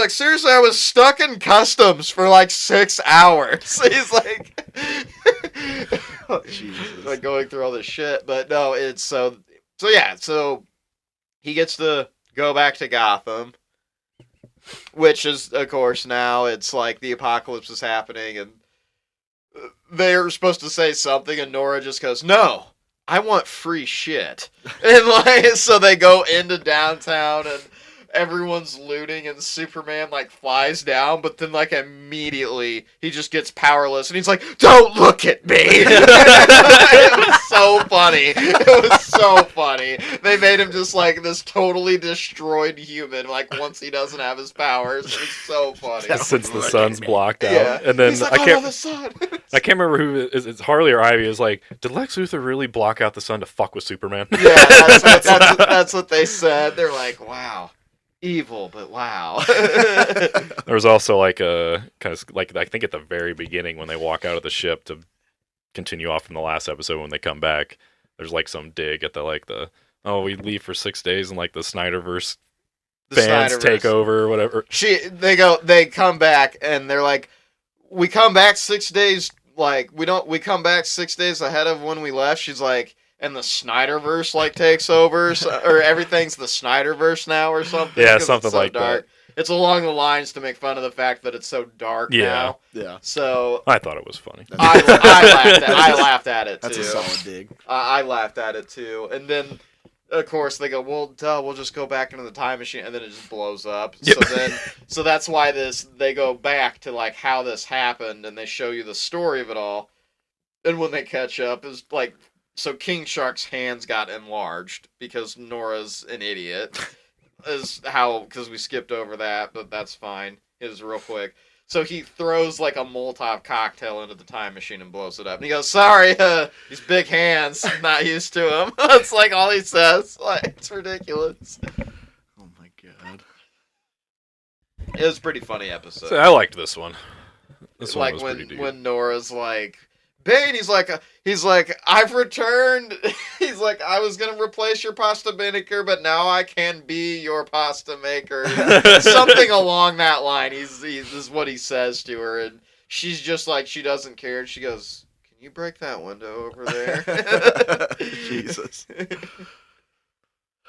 seriously, I was stuck in customs for like 6 hours. He's like, Jesus. like going through all this shit. But no, it's so yeah. So he gets to go back to Gotham, which is of course now it's like the apocalypse is happening and they're supposed to say something and Nora just goes, no. I want free shit. And like so they go into downtown and everyone's looting and Superman like flies down, but then like immediately he just gets powerless and he's like, don't look at me. It was so funny. It was so funny. They made him just like this totally destroyed human like once he doesn't have his powers. It was so funny. Since the sun's blocked out. Yeah. And then he's like, the sun. I can't remember who it's Harley or Ivy is like, did Lex Luthor really block out the sun to fuck with Superman? Yeah, that's what they said. They're like, wow. Evil, but wow. There was also like a kind of like I think at the very beginning when they walk out of the ship to continue off from the last episode when they come back, there's like some dig at we leave for 6 days and like the Snyderverse fans take over or whatever. They come back and they're like, we come back 6 days. Like we come back 6 days ahead of when we left. She's like. And the Snyderverse like takes over, or everything's the Snyderverse now, or something. Yeah, something so like dark. That. It's along the lines to make fun of the fact that it's so dark now. Yeah. So I thought it was funny. I laughed at it too. That's a solid dig. I laughed at it too, and then of course they go, well, we'll just go back into the time machine, and then it just blows up. Yep. So that's why they go back to like how this happened, and they show you the story of it all, and when they catch up is like. So King Shark's hands got enlarged because Nora's an idiot. Because we skipped over that, but that's fine. It was real quick. So he throws like a Molotov cocktail into the time machine and blows it up. And he goes, sorry, these big hands, not used to them. That's like all he says. Like, it's ridiculous. Oh my god. It was a pretty funny episode. So I liked this one. This one like was pretty deep. When Nora's like... Bane, he's like, I've returned. He's like, I was gonna replace your pasta maker, but now I can be your pasta maker. Something along that line. This is what he says to her, and she's just like, she doesn't care. And she goes, "Can you break that window over there?" Jesus.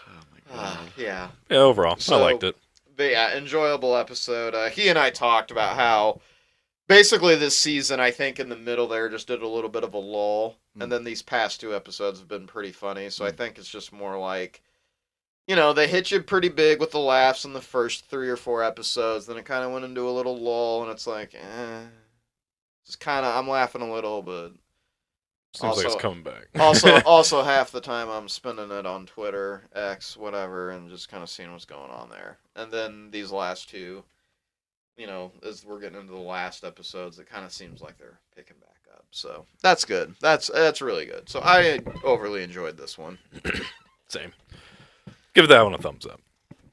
Oh my god. Yeah. Yeah. Overall, I liked it. But yeah, enjoyable episode. He and I talked about how. Basically, this season, I think in the middle there just did a little bit of a lull, and then these past 2 episodes have been pretty funny. So I think it's just more like, they hit you pretty big with the laughs in the first 3 or 4 episodes. Then it kind of went into a little lull, and it's like, just kind of I'm laughing a little, but seems like it's coming back. also half the time I'm spending it on Twitter, X, whatever, and just kind of seeing what's going on there. And then these last 2. As we're getting into the last episodes, it kind of seems like they're picking back up. So that's good. That's really good. So I overly enjoyed this one. Same. Give that one a thumbs up.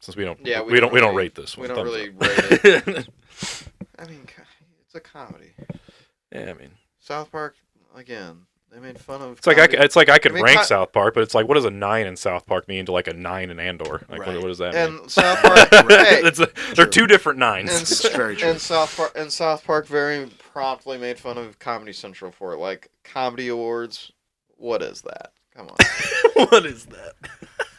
Since we don't rate this one. We don't really rate it. I mean, it's a comedy. Yeah, I mean, South Park again. They made fun of. It's like I could rank South Park, but it's like, what does a 9 in South Park mean to like a 9 in Andor? Like, right. what does that mean? And South Park, hey, they're 2 different 9s. It's very true. And South Park very promptly made fun of Comedy Central for it, like Comedy Awards. What is that? Come on. What is that?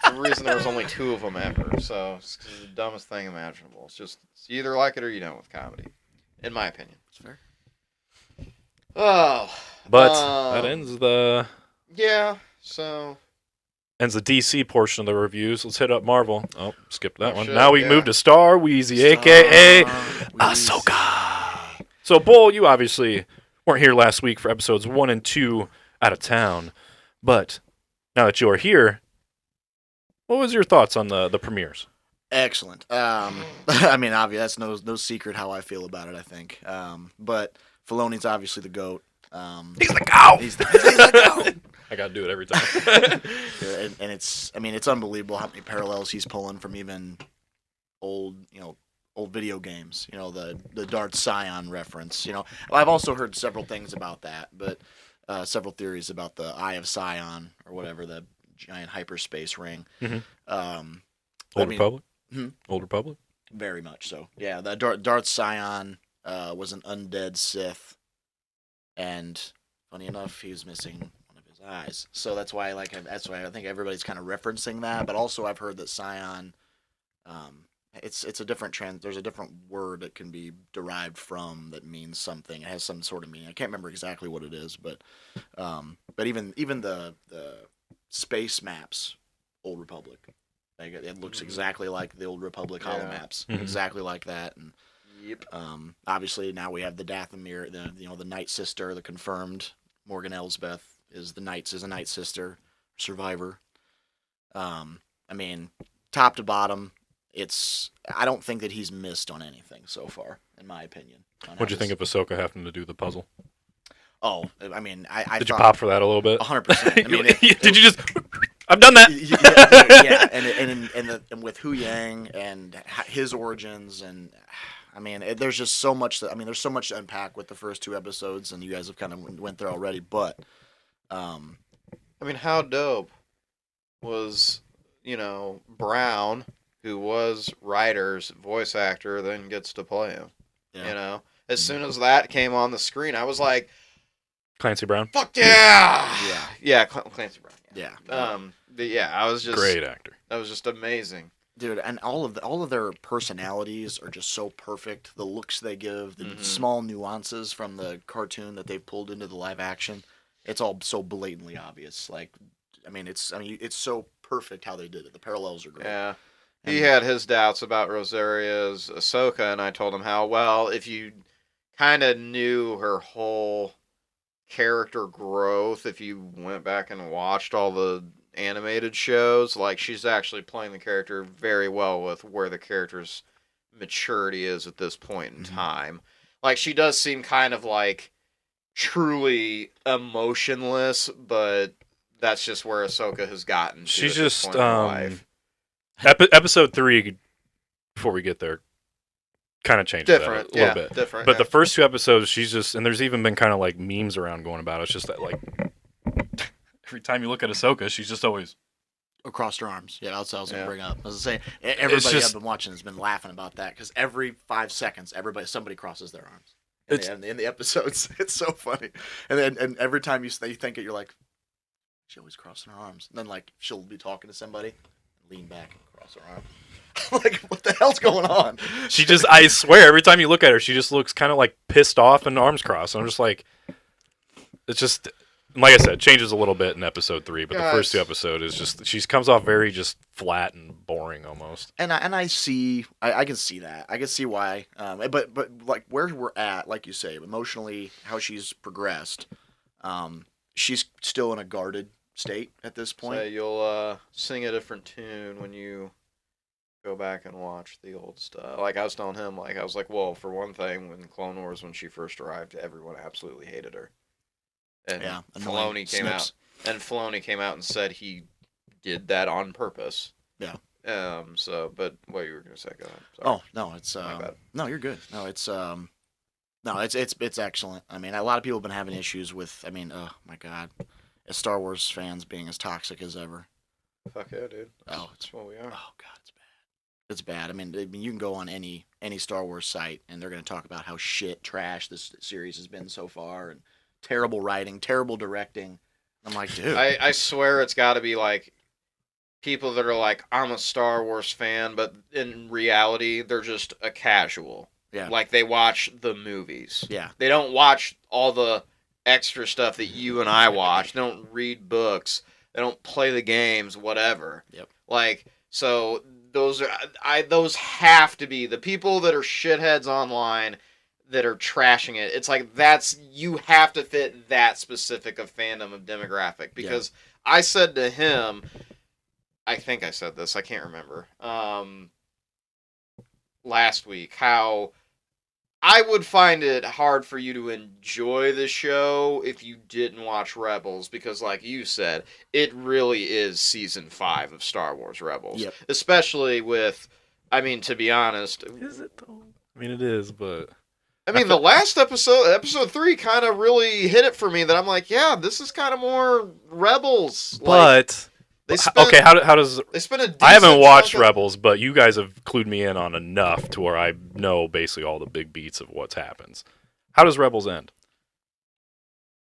The reason there was only 2 of them ever, so it's the dumbest thing imaginable. It's just you either like it or you don't with comedy, in my opinion. It's fair. Oh. But that ends the DC portion of the reviews. Let's hit up Marvel. Oh, skipped that one. Shit, now we move to Star Wheezy, a.k.a. AHSOKA. So, Bull, you obviously weren't here last week for episodes 1 and 2 out of town. But now that you're here, What was your thoughts on the premieres? Excellent. I mean, obviously, that's no secret how I feel about it, I think. But Filoni's obviously the GOAT. He's the cow. He's the GOAT. I gotta do it every time. Yeah, and it's unbelievable how many parallels he's pulling from even old video games. The Darth Scion reference. I've also heard several things about that, but several theories about the Eye of Scion or whatever, the giant hyperspace ring. Mhm. Old Republic. Hmm? Old Republic. Very much so. Yeah, the Darth Scion was an undead Sith, and funny enough, he was missing one of his eyes. So that's why I think everybody's kind of referencing that. But also, I've heard that Scion, it's a different There's a different word that can be derived from that means something. It has some sort of meaning. I can't remember exactly what it is, but even the space maps, Old Republic. It looks exactly like the Old Republic holomaps, Mhm. exactly like that. And Yep. obviously now we have the Dathomir, the Night Sister, the confirmed Morgan Elsbeth is a Night Sister survivor. I mean, top to bottom, I don't think that he's missed on anything so far, in my opinion. What'd you think of Ahsoka having to do the puzzle? Oh, I mean, I Did you thought pop for that a little bit? 100%. I mean, Did you just? I've done that. yeah, and with Hu Yang and his origins, and I mean, there's just so much. There's so much to unpack with the first two episodes, and you guys have kind of went there already. But, I mean, how dope was Brown, who was Ryder's voice actor, then gets to play him. yeah. As soon as that came on the screen, I was like, Clancy Brown. "Fuck yeah, Yeah. Clancy Brown." Yeah. But yeah, I was just Great actor. That was just amazing. Dude, and all of their personalities are just so perfect. The looks they give, the small nuances from the cartoon that they've pulled into the live action, it's all so blatantly obvious. It's so perfect how they did it. The parallels are great. Yeah. He had his doubts about Rosaria's Ahsoka, and I told him how, well, if you kind of knew her whole character growth, if you went back and watched all the animated shows, like, she's actually playing the character very well with where the character's maturity is at this point in time. Like, she does seem kind of like truly emotionless, but that's just where Ahsoka has gotten to. She's at this just point in her life. Episode 3. Before we get there, kind of changes Different, that a little bit. different. But the first two episodes, she's just, and there's even been kind of like memes around going about it. It's just that like every time you look at Ahsoka, she's just always Across her arms. Yeah, that's what I was going to Yeah. bring up. I was saying, everybody just- I've been watching has been laughing about that because every 5 seconds, somebody crosses their arms. In the episodes, it's so funny. And every time you think it, you're like, she always crossing her arms. And then like she'll be talking to somebody, lean back and cross her arm. Like, what the hell's going on? she just, I swear, every time you look at her, she just looks kind of like pissed off and arms crossed. And I'm just like, it's just, like I said, changes a little bit in episode 3, but the first two episodes is just, she comes off very just flat and boring almost. And I can see that. I can see why. But like where we're at, like you say, emotionally, how she's progressed, she's still in a guarded state at this point. So you'll sing a different tune when you go back and watch the old stuff. Like I was telling him, like I was like, well, for one thing, when Clone Wars, when she first arrived, everyone absolutely hated her. And Yeah, Filoni came snips. out, and Filoni came out and said he did that on purpose. Yeah. But what you were gonna say? Go ahead. Sorry. Oh no, it's My bad. no, you're good. No, it's it's excellent. I mean, a lot of people have been having issues with. I mean, oh my god, as Star Wars fans being as toxic as ever. Fuck yeah, dude. Oh, That's what we are. Oh god, it's bad. It's bad. I mean, you can go on any Star Wars site and they're going to talk about how trash this series has been so far, and terrible writing, terrible directing. I'm like, dude. I swear it's got to be like people that are like, I'm a Star Wars fan, but in reality, they're just a casual. Yeah. Like they watch the movies. Yeah. They don't watch all the extra stuff that you and I watch. They don't read books. They don't play the games, whatever. Yep. Like, so those have to be the people that are shitheads online that are trashing it. It's like you have to fit that specific of fandom of demographic, because I said to him, I think I said this. I can't remember. Last week, how I would find it hard for you to enjoy the show if you didn't watch Rebels, because, like you said, it really is season 5 of Star Wars Rebels. Yep. Especially with, I mean, to be honest, Is it though? I mean, it is, but I mean, the last episode 3, kind of really hit it for me that I'm like, yeah, this is kind of more Rebels. but okay, how does they spent a I haven't decent watched chunk of- Rebels, but you guys have clued me in on enough to where I know basically all the big beats of what happens. How does Rebels end?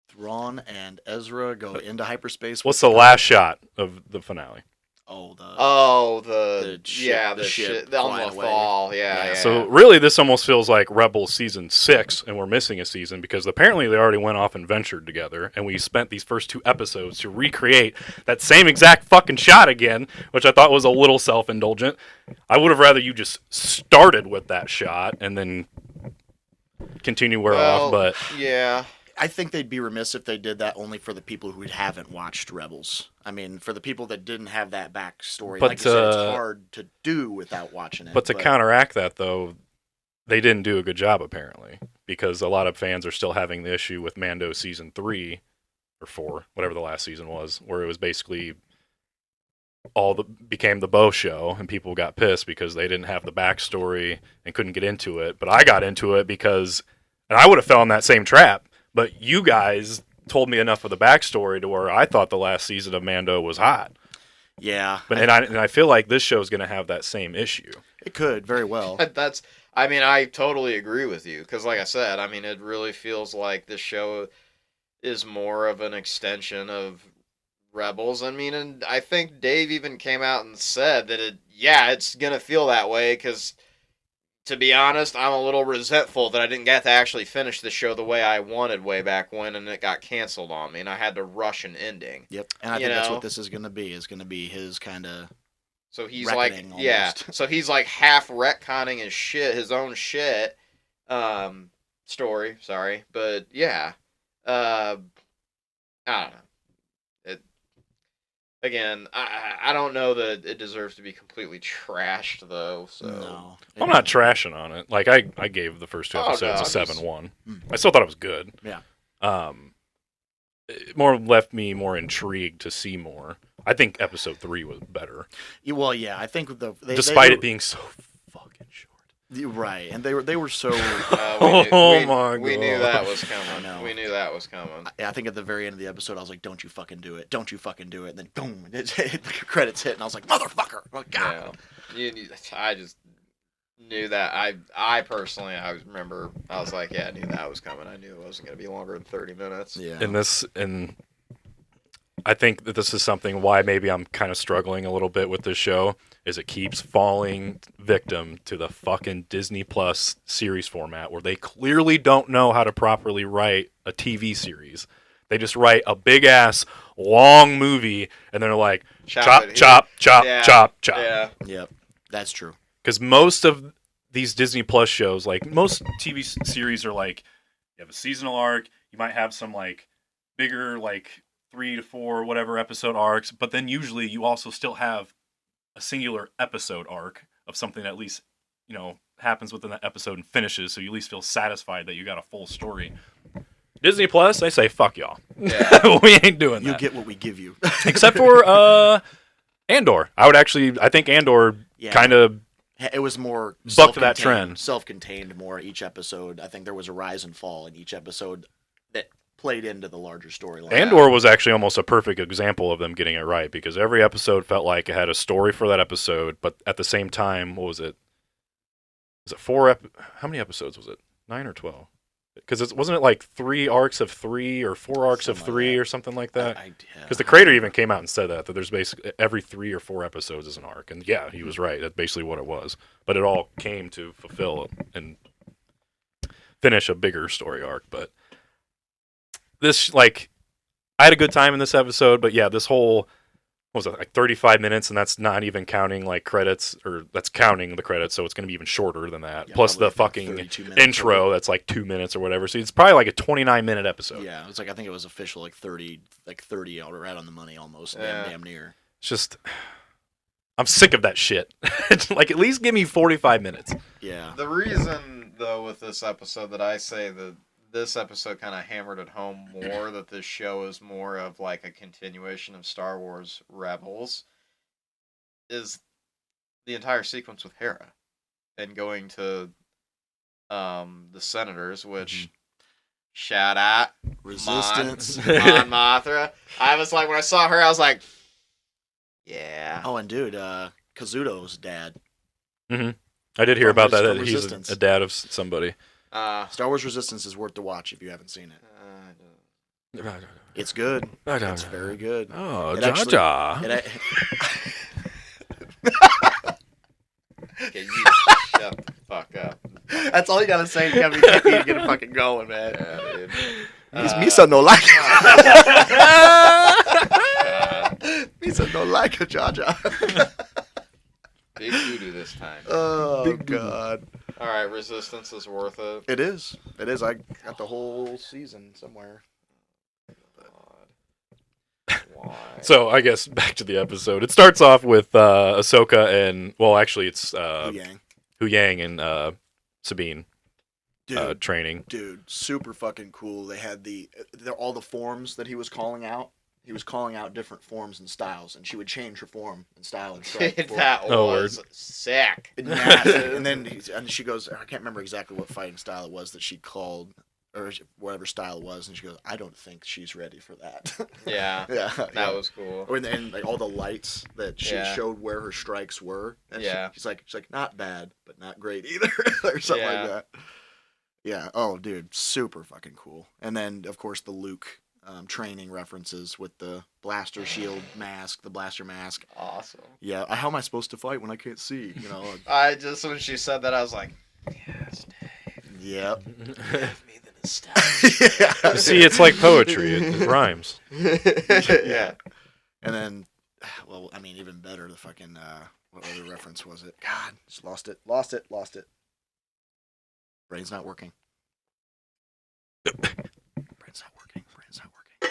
Thrawn and Ezra go into hyperspace. What's the last shot of the finale? The ship on flying the away. fall, yeah. So really, this almost feels like Rebels season 6, and we're missing a season because apparently they already went off and ventured together, and we spent these first 2 episodes to recreate that same exact fucking shot again, which I thought was a little self-indulgent. I would have rather you just started with that shot and then continue where off, but yeah. I think they'd be remiss if they did that only for the people who haven't watched Rebels. I mean, for the people that didn't have that backstory, But, like you said, it's hard to do without watching it. But to counteract that, though, they didn't do a good job, apparently, because a lot of fans are still having the issue with Mando Season 3, or 4, whatever the last season was, where it was basically became the Bo show, and people got pissed because they didn't have the backstory and couldn't get into it. But I got into it because, and I would have fell in that same trap, but you guys told me enough of the backstory to where I thought the last season of Mando was hot. Yeah. But I feel like this show is going to have that same issue. It could, very well. I mean, I totally agree with you, because like I said, I mean, it really feels like this show is more of an extension of Rebels. I mean, and I think Dave even came out and said that it's going to feel that way, because to be honest, I'm a little resentful that I didn't get to actually finish the show the way I wanted way back when, and it got canceled on me, and I had to rush an ending. Yep, and I think that's what this is going to be. Is going to be his kind of. So he's like, So he's like half retconning his own shit, story. Sorry, but yeah, I don't know. Again, I don't know that it deserves to be completely trashed, though. So No, I'm not trashing on it. Like, I gave the first 2 episodes a 7-1. I still thought it was good. Yeah. It more left me more intrigued to see more. I think episode 3 was better. Well, yeah, I think despite it being so fucking short. Right, and they were so. We knew that was coming. I know. We knew that was coming. I think at the very end of the episode, I was like, "Don't you fucking do it! Don't you fucking do it!" And then boom, the credits hit, and I was like, "Motherfucker!" Oh, God. Yeah. I just knew that. I personally, I remember, I was like, yeah, I knew that was coming. I knew it wasn't going to be longer than 30 minutes. Yeah. And I think that this is something why maybe I'm kind of struggling a little bit with this show, is it keeps falling victim to the fucking Disney Plus series format, where they clearly don't know how to properly write a TV series. They just write a big ass long movie, and they're like, chop. Yeah. Yep, that's true. Because most of these Disney Plus shows, like most TV series, are like, you have a seasonal arc, you might have some like bigger like 3 to 4 whatever episode arcs, but then usually you also still have a singular episode arc of something that at least, happens within that episode and finishes, so you at least feel satisfied that you got a full story. Disney Plus, they say, fuck y'all. Yeah. We ain't doing that. You get what we give you. Except for Andor. I think Andor kind of it was more bucked that trend. Self-contained more each episode. I think there was a rise and fall in each episode that played into the larger storyline. Andor was actually almost a perfect example of them getting it right, because every episode felt like it had a story for that episode, but at the same time, what was it? Was it 4? How many episodes was it? 9 or 12? Because wasn't it like 3 arcs of 3 or 4 arcs of 3 or something like that? Because the creator even came out and said that there's basically every 3 or 4 episodes is an arc, and yeah, he was right. That's basically what it was. But it all came to fulfill and finish a bigger story arc. But this, like, I had a good time in this episode, but yeah, this whole, what was it, like 35 minutes, and that's not even counting like credits, or that's counting the credits, so it's going to be even shorter than that. Yeah, plus the fucking intro that's like 2 minutes or whatever. So it's probably like a 29-minute episode. Yeah, it's like, I think it was official like 30 right on the money almost, Yeah. damn near. It's just, I'm sick of that shit. Like, at least give me 45 minutes. Yeah. The reason, though, with this episode that I say that this episode kind of hammered it home more that this show is more of like a continuation of Star Wars Rebels is the entire sequence with Hera and going to the Senators, which shout out Resistance. Mon Mothra. I was like, when I saw her, I was like, yeah. Oh, and dude, Kazuto's dad. I did hear From about that. from That he's Resistance. a dad of somebody. Star Wars Resistance is worth the watch if you haven't seen it. It's good. It's very good. Oh, It Jar actually- Jar. Okay, you shut the fuck up. That's all you gotta say, Kevin. You can't get it fucking going, man. Yeah, dude. Misa no like. God. Misa no like a Jar Jar. Big doo-doo this time. Oh God. All right, Resistance is worth it. It is. It is. I got the whole season somewhere. Why? So I guess back to the episode. It starts off with Ahsoka and, well, actually it's Yang. Hu Yang and Sabine Dude, training. dude, super fucking cool. They had all the forms that he was calling out. He was calling out different forms and styles, and she would change her form and style and strike. Dude, before- that Oh, was sick. Massive. And then and she goes, I can't remember exactly what fighting style it was that she called, or whatever style it was, and she goes, I don't think she's ready for that. Yeah, Yeah, that was cool. And like all the lights that she Yeah. showed where her strikes were. And Yeah. she's like not bad, but not great either, or something Yeah. like that. Yeah. Oh, dude, super fucking cool. And then of course the Luke training references with the blaster shield mask, the blaster mask. Awesome. Yeah. How am I supposed to fight when I can't see? You know. I just, when she said that, I was like, yes, Dave. Yep. Give me the nostalgia. Yeah. See, it's like poetry. It rhymes. Yeah. And then, well, I mean, even better, the fucking, what other reference was it? God, just lost it. Brain's not working.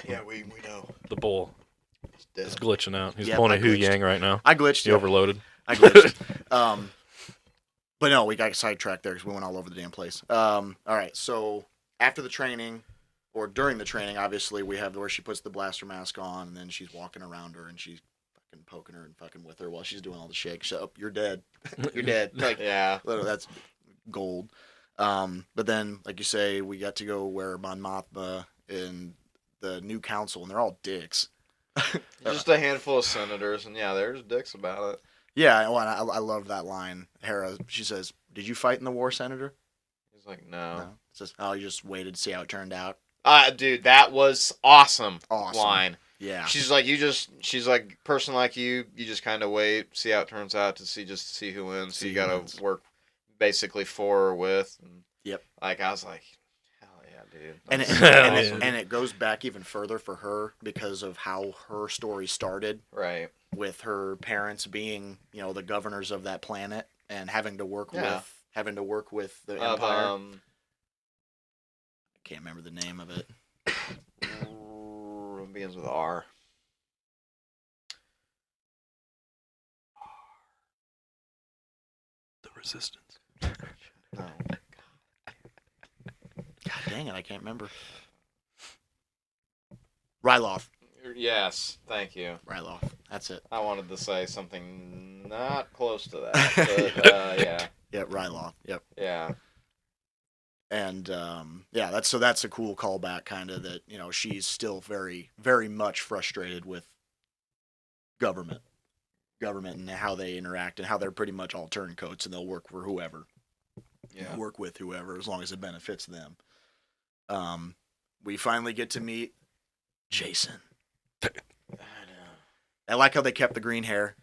Yeah, we know. The bull He's dead. is glitching out. He's Yep, pulling I a Hu glitched. Yang right now. I glitched. He Yeah. overloaded. I glitched. But no, we got sidetracked there because we went all over the damn place. All right, so after the training, or during the training, obviously, we have where she puts the blaster mask on, and then she's walking around her, and she's fucking poking her and fucking with her while she's doing all the shake. She's up, you're dead. You're dead. Like, Yeah. literally, that's gold. But then, like you say, we got to go where Mon Mothma and the new council, and they're all dicks. Just a handful of senators, and yeah, there's dicks about it. Yeah, well, I love that line. Hera, she says, "Did you fight in the war, Senator?" He's like, no. No. It says, "Oh, you just waited to see how it turned out." Dude, that was awesome. Awesome. Line. Yeah. She's like, person like you just kind of wait, see how it turns out to see who wins. So See you who got wins. to work basically for or with. And Yep. Like, I was like, hell yeah, dude. And That's awesome. it goes back even further for her because of how her story started Right. with her parents being, the governors of that planet and having to work Yeah. with the Of, Empire. I can't remember the name of it. it begins with R. The resistance. No. God dang it, I can't remember. Ryloth. Yes, thank you. Ryloth. That's it. I wanted to say something not close to that, but yeah, Yeah, Ryloth. Yep. yeah, And that's a cool callback, kind of that she's still very, very much frustrated with government and how they interact and how they're pretty much all turncoats and they'll work for whoever, yeah. work with whoever as long as it benefits them. We finally get to meet Jason. I know. I like how they kept the green hair.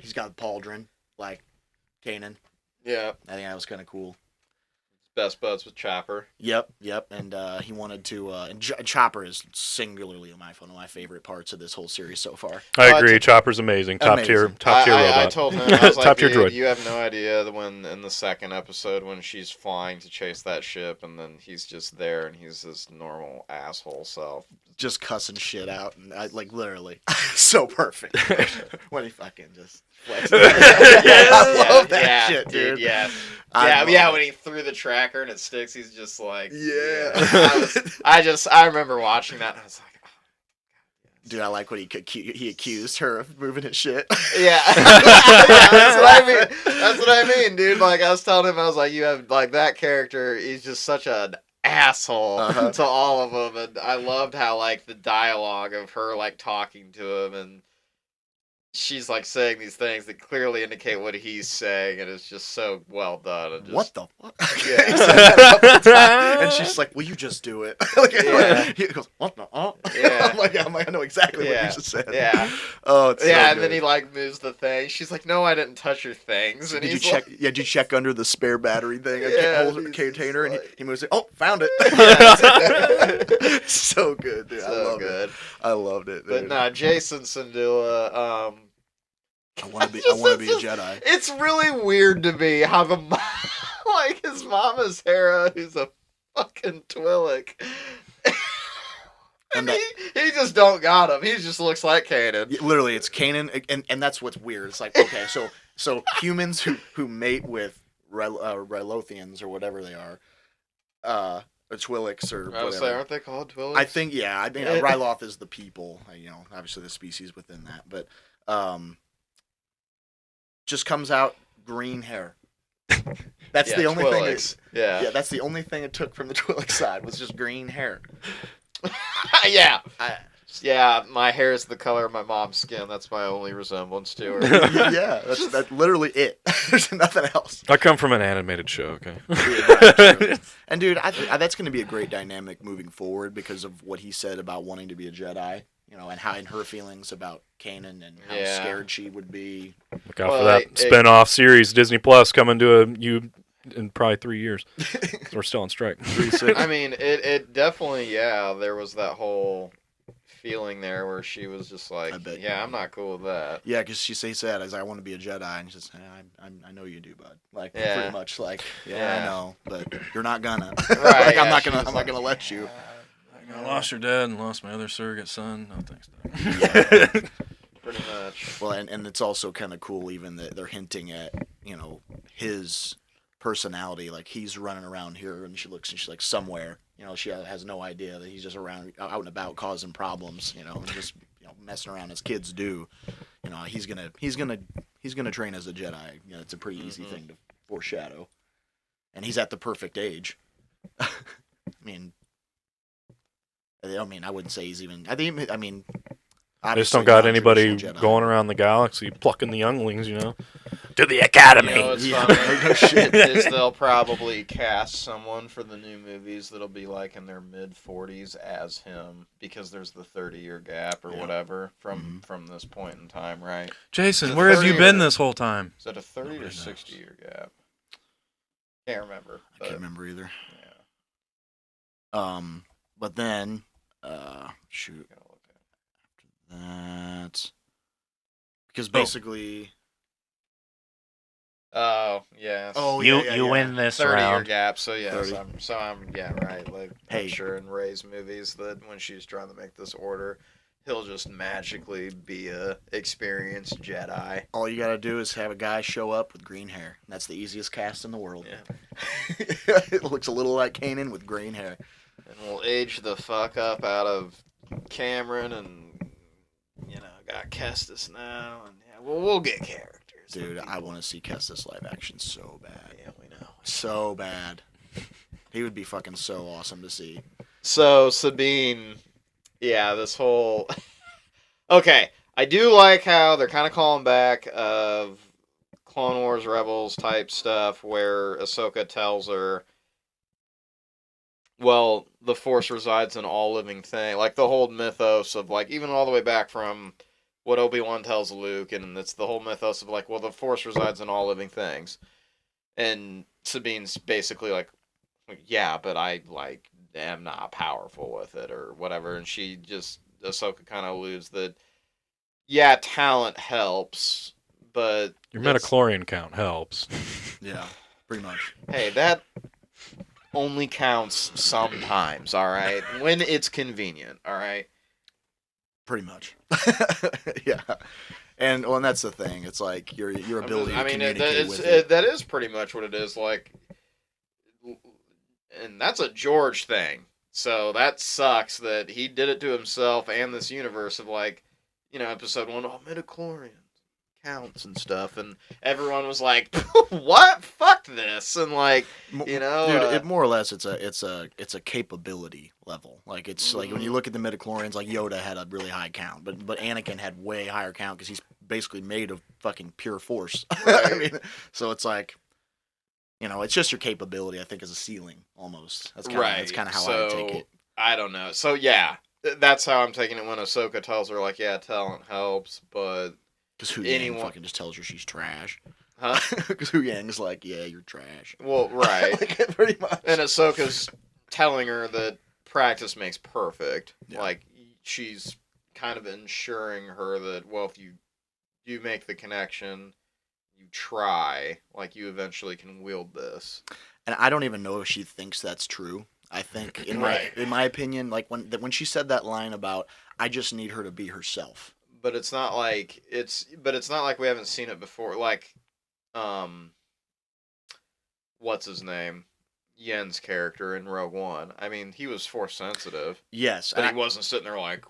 He's got pauldron like Kanan. Yeah, I think that was kind of cool. best buds with Chopper. Yep. And he wanted to. And Chopper is singularly one of my favorite parts of this whole series so far. I Oh, agree. Chopper's amazing. Top tier Amazing. robot. I told him, I was like, Top tier dude, droid. you have no idea that when in the second episode when she's flying to chase that ship and then he's just there and he's this normal asshole self. Just cussing shit out, and literally so perfect when he fucking just flexing. I love that shit, dude. Yeah. I love Yeah, it. when he threw the tracker and it sticks, he's just like, Yeah. I remember watching that and I was like, Dude, I like when he accused her of moving his shit. yeah. That's what I mean. That's what I mean, dude. Like, I was telling him, I was like, you have, like, that character, he's just such an asshole to all of them. And I loved how, like, the dialogue of her, like, talking to him and she's like saying these things that clearly indicate what he's saying, and it's just so well done. And just, What the fuck? Yeah. He said that a couple times, and she's like, "Will you just do it?" Yeah. He goes, "What the?" Yeah. I'm like, I know exactly what you just said. Yeah. Oh, it's so Yeah, and good. then he like moves the thing. She's like, "No, I didn't touch your things." And Did you he's check? like, Yeah, did you check under the spare battery thing? Yeah, Holds a he's container, and like- he moves it. Oh, found it. Yeah. So good, dude. I so love good. it. I loved it. But Dude. no, Jason Sandula. I want to be a Jedi. It's really weird to me how like his mama's Hera, who's a fucking Twi'lek. And And he just don't got him. He just looks like Kanan. Yeah, literally, it's Kanan, and that's what's weird. It's like, okay, so humans who mate with Rylothians or whatever they are, or Twi'leks or I was whatever. say, aren't they called Twi'leks? I think Ryloth is the people, obviously the species within that, but just comes out green hair. That's the only thing. Yeah. That's the only thing it took from the Twi'lek side was just green hair. Yeah. I- Yeah, my hair is the color of my mom's skin. That's my only resemblance to her. Yeah, that's literally it. There's nothing else. I come from an animated show, okay? Yeah, right, true. And dude, that's going to be a great dynamic moving forward because of what he said about wanting to be a Jedi, and her feelings about Kanan and how Yeah. scared she would be. Look out Well, for that spin-off series, Disney Plus, coming to you in probably 3 years. We're still on strike. I mean, it definitely, there was that whole feeling there where she was just like, I bet. yeah, I'm not cool with that. Yeah, because she says that as I want to be a Jedi, and she says, I know you do, bud. Like Yeah. pretty much, like I Yeah. know, but you're not gonna. Right, Like yeah, I'm not she gonna. was I'm like, not gonna let you. I lost your dad and lost my other surrogate son. No thanks, Dad. Pretty much. Well, and it's also kind of cool even that they're hinting at his personality. Like he's running around here, and she's like somewhere. She has no idea that he's just around out and about causing problems. And just messing around as kids do. He's gonna train as a Jedi. It's a pretty easy thing to foreshadow, and he's at the perfect age. I mean, I wouldn't say he's even. I mean. They just obviously don't got not anybody traditional Jedi. going around the galaxy plucking the younglings, to the academy. What's Yeah, funny no shit. is they'll probably cast someone for the new movies that'll be like in their mid-40s as him because there's the 30-year gap or Yeah. whatever from this point in time, right? Jason, The where have you 30 been or- this whole time? Is that a 30 Nobody or knows. 60-year gap? Can't remember. I can't remember either. Yeah. But then, shoot, Gotta look at it. that because basically, Oh, yes. oh You yeah, yeah. win this 30-year round. gap, so yes, 30. I'm right. Like, Hey. I'm sure in Ray's movies that when she's trying to make this order, he'll just magically be a experienced Jedi. All you gotta do is have a guy show up with green hair. That's the easiest cast in the world. Yeah. It looks a little like Kanan with green hair. And we'll age the fuck up out of Cameron and, got Kestis now. And yeah, we'll get characters. Dude, I want to see Kestis live action so bad. Yeah, we know. So bad. He would be fucking so awesome to see. So, Sabine, yeah, this whole... Okay, I do like how they're kind of calling back of Clone Wars Rebels type stuff where Ahsoka tells her, well, the Force resides in all living things. Like the whole mythos of, like, even all the way back from what Obi-Wan tells Luke, and it's the whole mythos of, like, well, the Force resides in all living things. And Sabine's basically like, yeah, but I, like, am not powerful with it or whatever. And Ahsoka kind of alludes that, yeah, talent helps, but... Your it's- metachlorian count helps. Yeah, pretty much. Hey, that only counts sometimes, all right? When it's convenient, all right? Pretty much. Yeah. And that's the thing. It's like your ability to communicate with that is pretty much what it is. Like, and that's a George thing. So that sucks that he did it to himself and this universe of like, episode 1, midichlorians counts and stuff, and everyone was like, "What? Fuck this!" And like, dude, it more or less it's a capability level. Like it's like when you look at the midichlorians, like Yoda had a really high count, but Anakin had way higher count because he's basically made of fucking pure force. Right. I mean, so it's like, it's just your capability. I think is a ceiling almost. That's kind of how I take it. I don't know. So yeah, that's how I'm taking it when Ahsoka tells her like, yeah, talent helps, but. Because Hu Yang fucking just tells her she's trash. Huh? Because Hu Yang's like, yeah, you're trash. Well, right. Like, pretty much. And Ahsoka's telling her that practice makes perfect. Yeah. Like, she's kind of ensuring her that, well, if you do make the connection, you try, like, you eventually can wield this. And I don't even know if she thinks that's true. I think, in my opinion, like, when she said that line about, I just need her to be herself. But it's not like we haven't seen it before. Like, what's his name? Yen's character in Rogue One. I mean, he was force sensitive. Yes, but he wasn't sitting there like.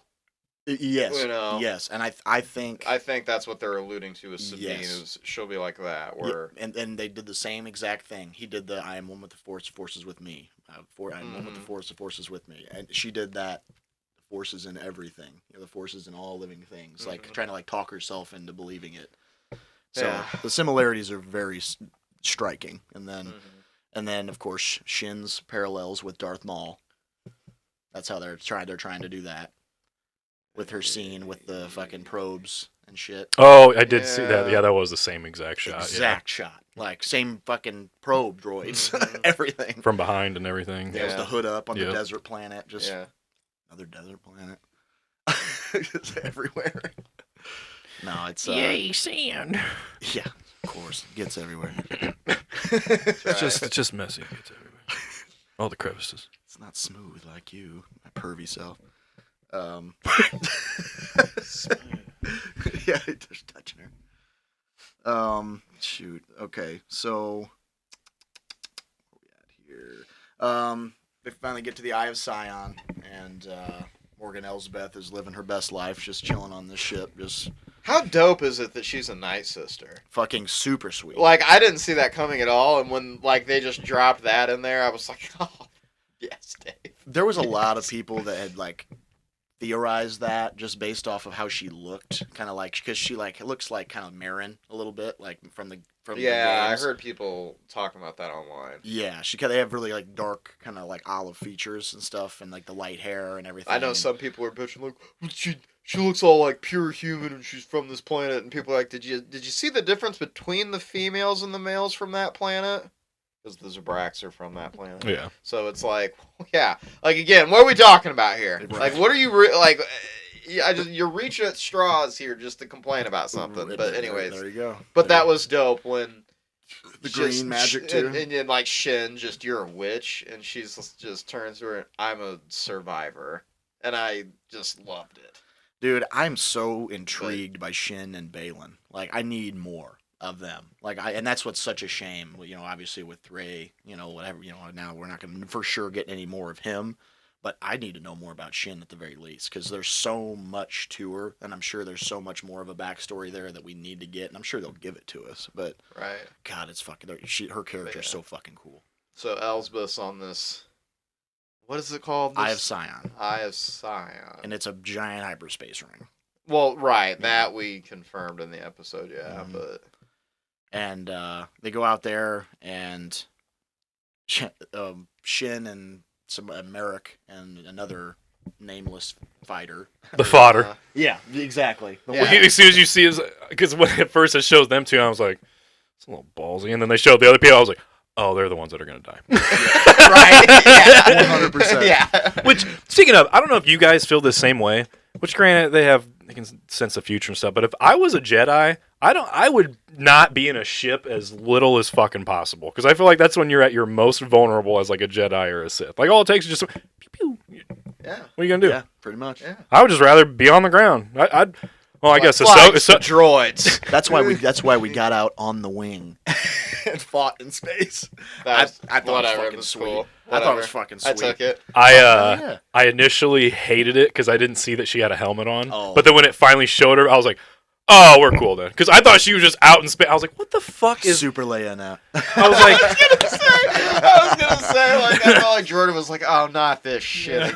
Yes, yes, and I think that's what they're alluding to with Sabine is she'll be like that. Where and they did the same exact thing. He did the I am one with the Force, Force is with me. I am one with the Force is with me, and she did that. Forces in everything, the forces in all living things, like trying to like talk herself into believing it. So the similarities are very striking, and then of course Shin's parallels with Darth Maul. That's how they're trying to do that with her scene with the fucking probes and shit. Oh, I did see that. Yeah, that was the same exact shot. Shot, like same fucking probe droids, everything from behind and everything. There's the hood up on the desert planet, just. Yeah. Another desert planet. It's everywhere. No, it's yay sand. Yeah, of course, it gets everywhere. It's just messy. It gets everywhere. All the crevices. It's not smooth like you, my pervy self. Yeah, just touching her. Shoot. Okay, so where we at here? They finally get to the Eye of Sion, and Morgan Elsbeth is living her best life, just chilling on this ship. Just how dope is it that she's a Night Sister? Fucking super sweet. Like, I didn't see that coming at all, and when like they just dropped that in there, I was like, oh, yes, Dave. There was a lot of people that had like theorized that just based off of how she looked, kind of like because she like looks like kind of Marin a little bit, like from the I games. heard people talking about that online. Yeah, they have really like dark kind of like olive features and stuff, and like the light hair and everything. I know some people are bitching like she looks all like pure human and she's from this planet, and people are like, did you see the difference between the females and the males from that planet? Because the Zabraks are from that planet. Yeah. So it's like, yeah, like again, what are we talking about here? Right. Like, what are you like? You're reaching at straws here just to complain about something. But anyways, there you go. But that was dope when the green magic too, and then like Shin, just you're a witch, and she's just turns to her, I'm a survivor, and I just loved it. Dude, I'm so intrigued by Shin and Balin. Like, I need more of them. Like, and that's what's such a shame. Obviously with Rey, whatever. Now we're not going to for sure get any more of him. But I need to know more about Shin at the very least, because there's so much to her, and I'm sure there's so much more of a backstory there that we need to get, and I'm sure they'll give it to us. But right, God, it's fucking her character is so fucking cool. So Elsbeth's on this. What is it called? Eye of Sion. Eye of Sion. And it's a giant hyperspace ring. Well, right, that we confirmed in the episode, but. And they go out there, and Shin and some Merrick and another nameless fighter. The fodder. Yeah, exactly. As soon as you see his, because when at first it shows them two, I was like, it's a little ballsy, and then they showed the other people, I was like, oh, they're the ones that are gonna die. Right? Yeah. 100%. Yeah. Which, speaking of, I don't know if you guys feel the same way. Which, granted, they can sense the future and stuff. But if I was a Jedi, I would not be in a ship as little as fucking possible, because I feel like that's when you're at your most vulnerable as like a Jedi or a Sith. Like, all it takes is just pew pew. Yeah. What are you gonna do? Yeah, pretty much. Yeah. I would just rather be on the ground. Well, I guess flags to droids. That's why we got out on the wing and fought in space. I thought it was fucking sweet. Cool. I thought it was fucking sweet. I took it. I initially hated it because I didn't see that she had a helmet on. Oh. But then when it finally showed her, I was like, oh, we're cool then. Because I thought she was just out in space. I was like, what the fuck is... Super Leia now. I was like... I was gonna say, like, I felt like Jordan was like, oh, not this shit again.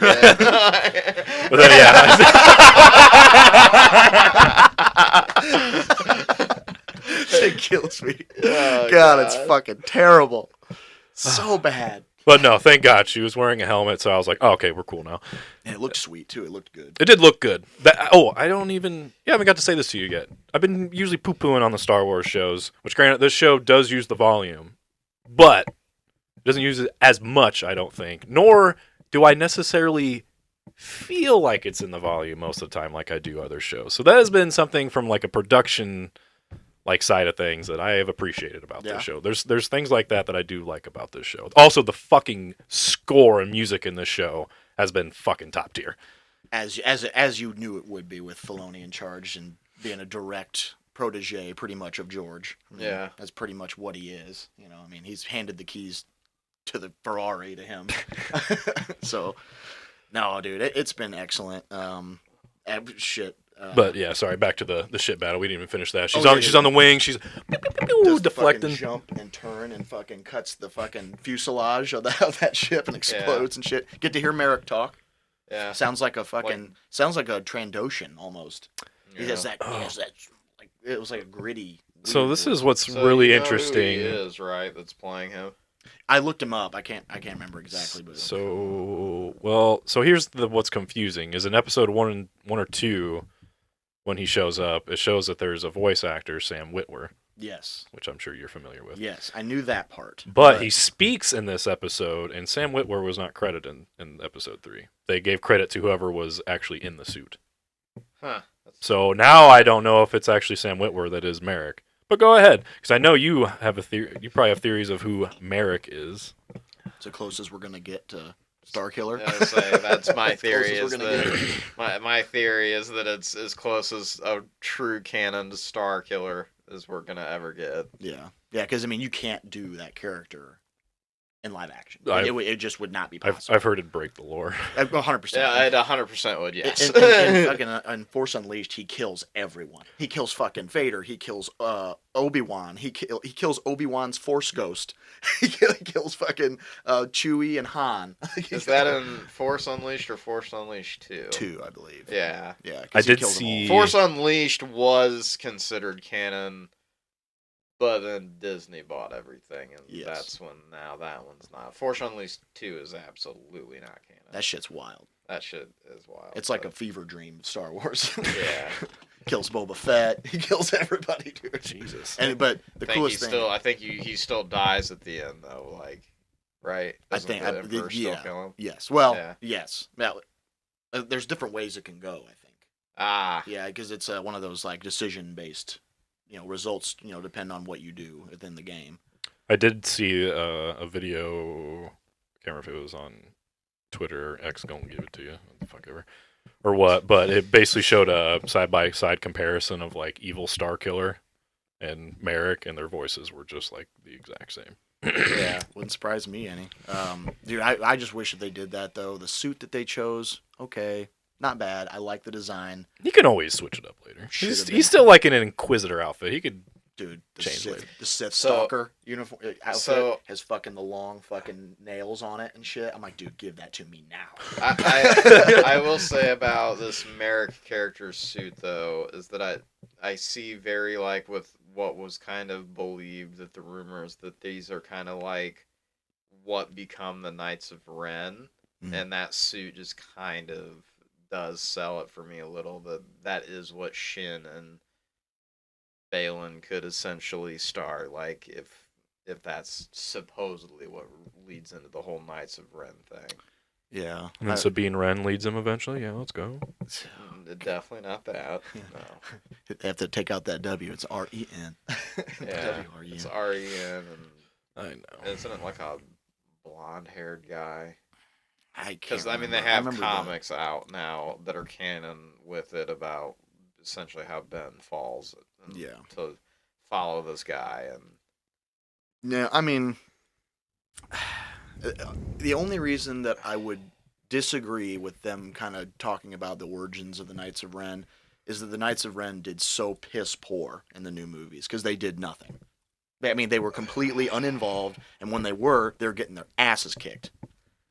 But then, yeah. It kills me. Oh, God, it's fucking terrible. So bad. But no, thank God she was wearing a helmet, so I was like, oh, okay, we're cool now. And it looked sweet, too. It looked good. It did look good. I haven't got to say this to you yet. I've been usually poo-pooing on the Star Wars shows, which granted, this show does use the volume, but it doesn't use it as much, I don't think. Nor do I necessarily feel like it's in the volume most of the time like I do other shows. So that has been something from like a production side of things that I have appreciated about this show. There's things like that I do like about this show. Also, the fucking score and music in this show has been fucking top tier. As you knew it would be with Filoni in charge and being a direct protege, pretty much, of George. I mean, Yeah. That's pretty much what he is. You know, I mean, he's handed the keys to the Ferrari to him. So, no, dude, it's been excellent. Shit. But yeah, sorry, back to the shit battle. We didn't even finish that. She's yeah. on the wing. She's does the deflecting. fucking jump and turn and fucking cuts the fucking fuselage of that ship and explodes and shit. Get to hear Merrick talk. Yeah. Sounds like a Trandoshan almost. He has that. Like it was like a gritty. So this is what's So really you know interesting. Who he is, right? That's playing him. I looked him up. I can't remember exactly, but So here's what's confusing is in episode 1 or 2 when he shows up, it shows that there's a voice actor, Sam Witwer, yes, which I'm sure you're familiar with. yes, I knew that part. But he speaks in this episode, and Sam Witwer was not credited in episode 3. They gave credit to whoever was actually in the suit. Huh. So now I don't know if it's actually Sam Witwer that is Merrick. But go ahead, because I know you have a theory. You probably have theories of who Merrick is. It's the closest we're gonna get to Starkiller. I was say, that's my theory. Closest Is we're gonna that my theory is that it's as close as a true canon to Starkiller as we're gonna ever get. Yeah, because I mean, you can't do that character in live action. It just would not be I've possible. heard it break the lore. 100%. Yeah, it 100% would. Yes. In fucking in Force Unleashed, he kills everyone. He kills fucking Vader. He kills Obi-Wan. He kills Obi-Wan's Force Ghost. He kills fucking Chewie and Han. Is that in Force Unleashed or Force Unleashed 2? 2, I believe. Yeah. Yeah. I 'cause he did killed them see- all. Force Unleashed was considered canon, but then Disney bought everything, and Yes. that's when now that one's not. Force Unleashed 2 is absolutely not canon. That shit's wild. That shit is wild. It's like a fever dream of Star Wars. Yeah. Kills Boba Fett. He kills everybody, dude. Jesus. But the coolest thing. I think he still dies at the end though, like, right? I Doesn't think the Emperor still yeah. kill him? Yes. Well, Yeah. yes. Now, there's different ways it can go, I think. Ah. Yeah, because it's one of those like decision-based, results. Depend on what you do within the game. I did see a video. I can't remember if it was on Twitter or X. Gonna give it to you. What the fuck ever. Or what? But it basically showed a side-by-side comparison of like evil Starkiller and Merrick, and their voices were just like the exact same. Yeah, wouldn't surprise me any. Dude, I just wish that they did that though. The suit that they chose, okay, not bad. I like the design. He can always switch it up later. Should've been. He's still like in an Inquisitor outfit. He could. Dude, the Change later. Sith So- Stalker uniform outfit so- has fucking the long fucking nails on it and shit. I'm like, dude, give that to me now. I will say about this Merrick character's suit though is that I see very like with what was kind of believed that the rumors that these are kind of like what become the Knights of Ren, Mhm. and that suit just kind of does sell it for me a little. That is what Shin and Balin could essentially star, like if that's supposedly what leads into the whole Knights of Ren thing. Yeah. And then Sabine Wren leads him eventually. Yeah, let's go. Definitely not that. No. They have to take out that W. It's R-E-N. Yeah, W-R-E-N. it's R.E.N. and I know. isn't it like a blonde-haired guy? I can't Because I mean, they remember. I have remember comics out now that are canon with it about essentially how Ben falls. And Yeah. To follow this guy and. Yeah, I mean, the only reason that I would disagree with them kind of talking about the origins of the Knights of Ren is that the Knights of Ren did so piss poor in the new movies because they did nothing. They were completely uninvolved, and when they were getting their asses kicked.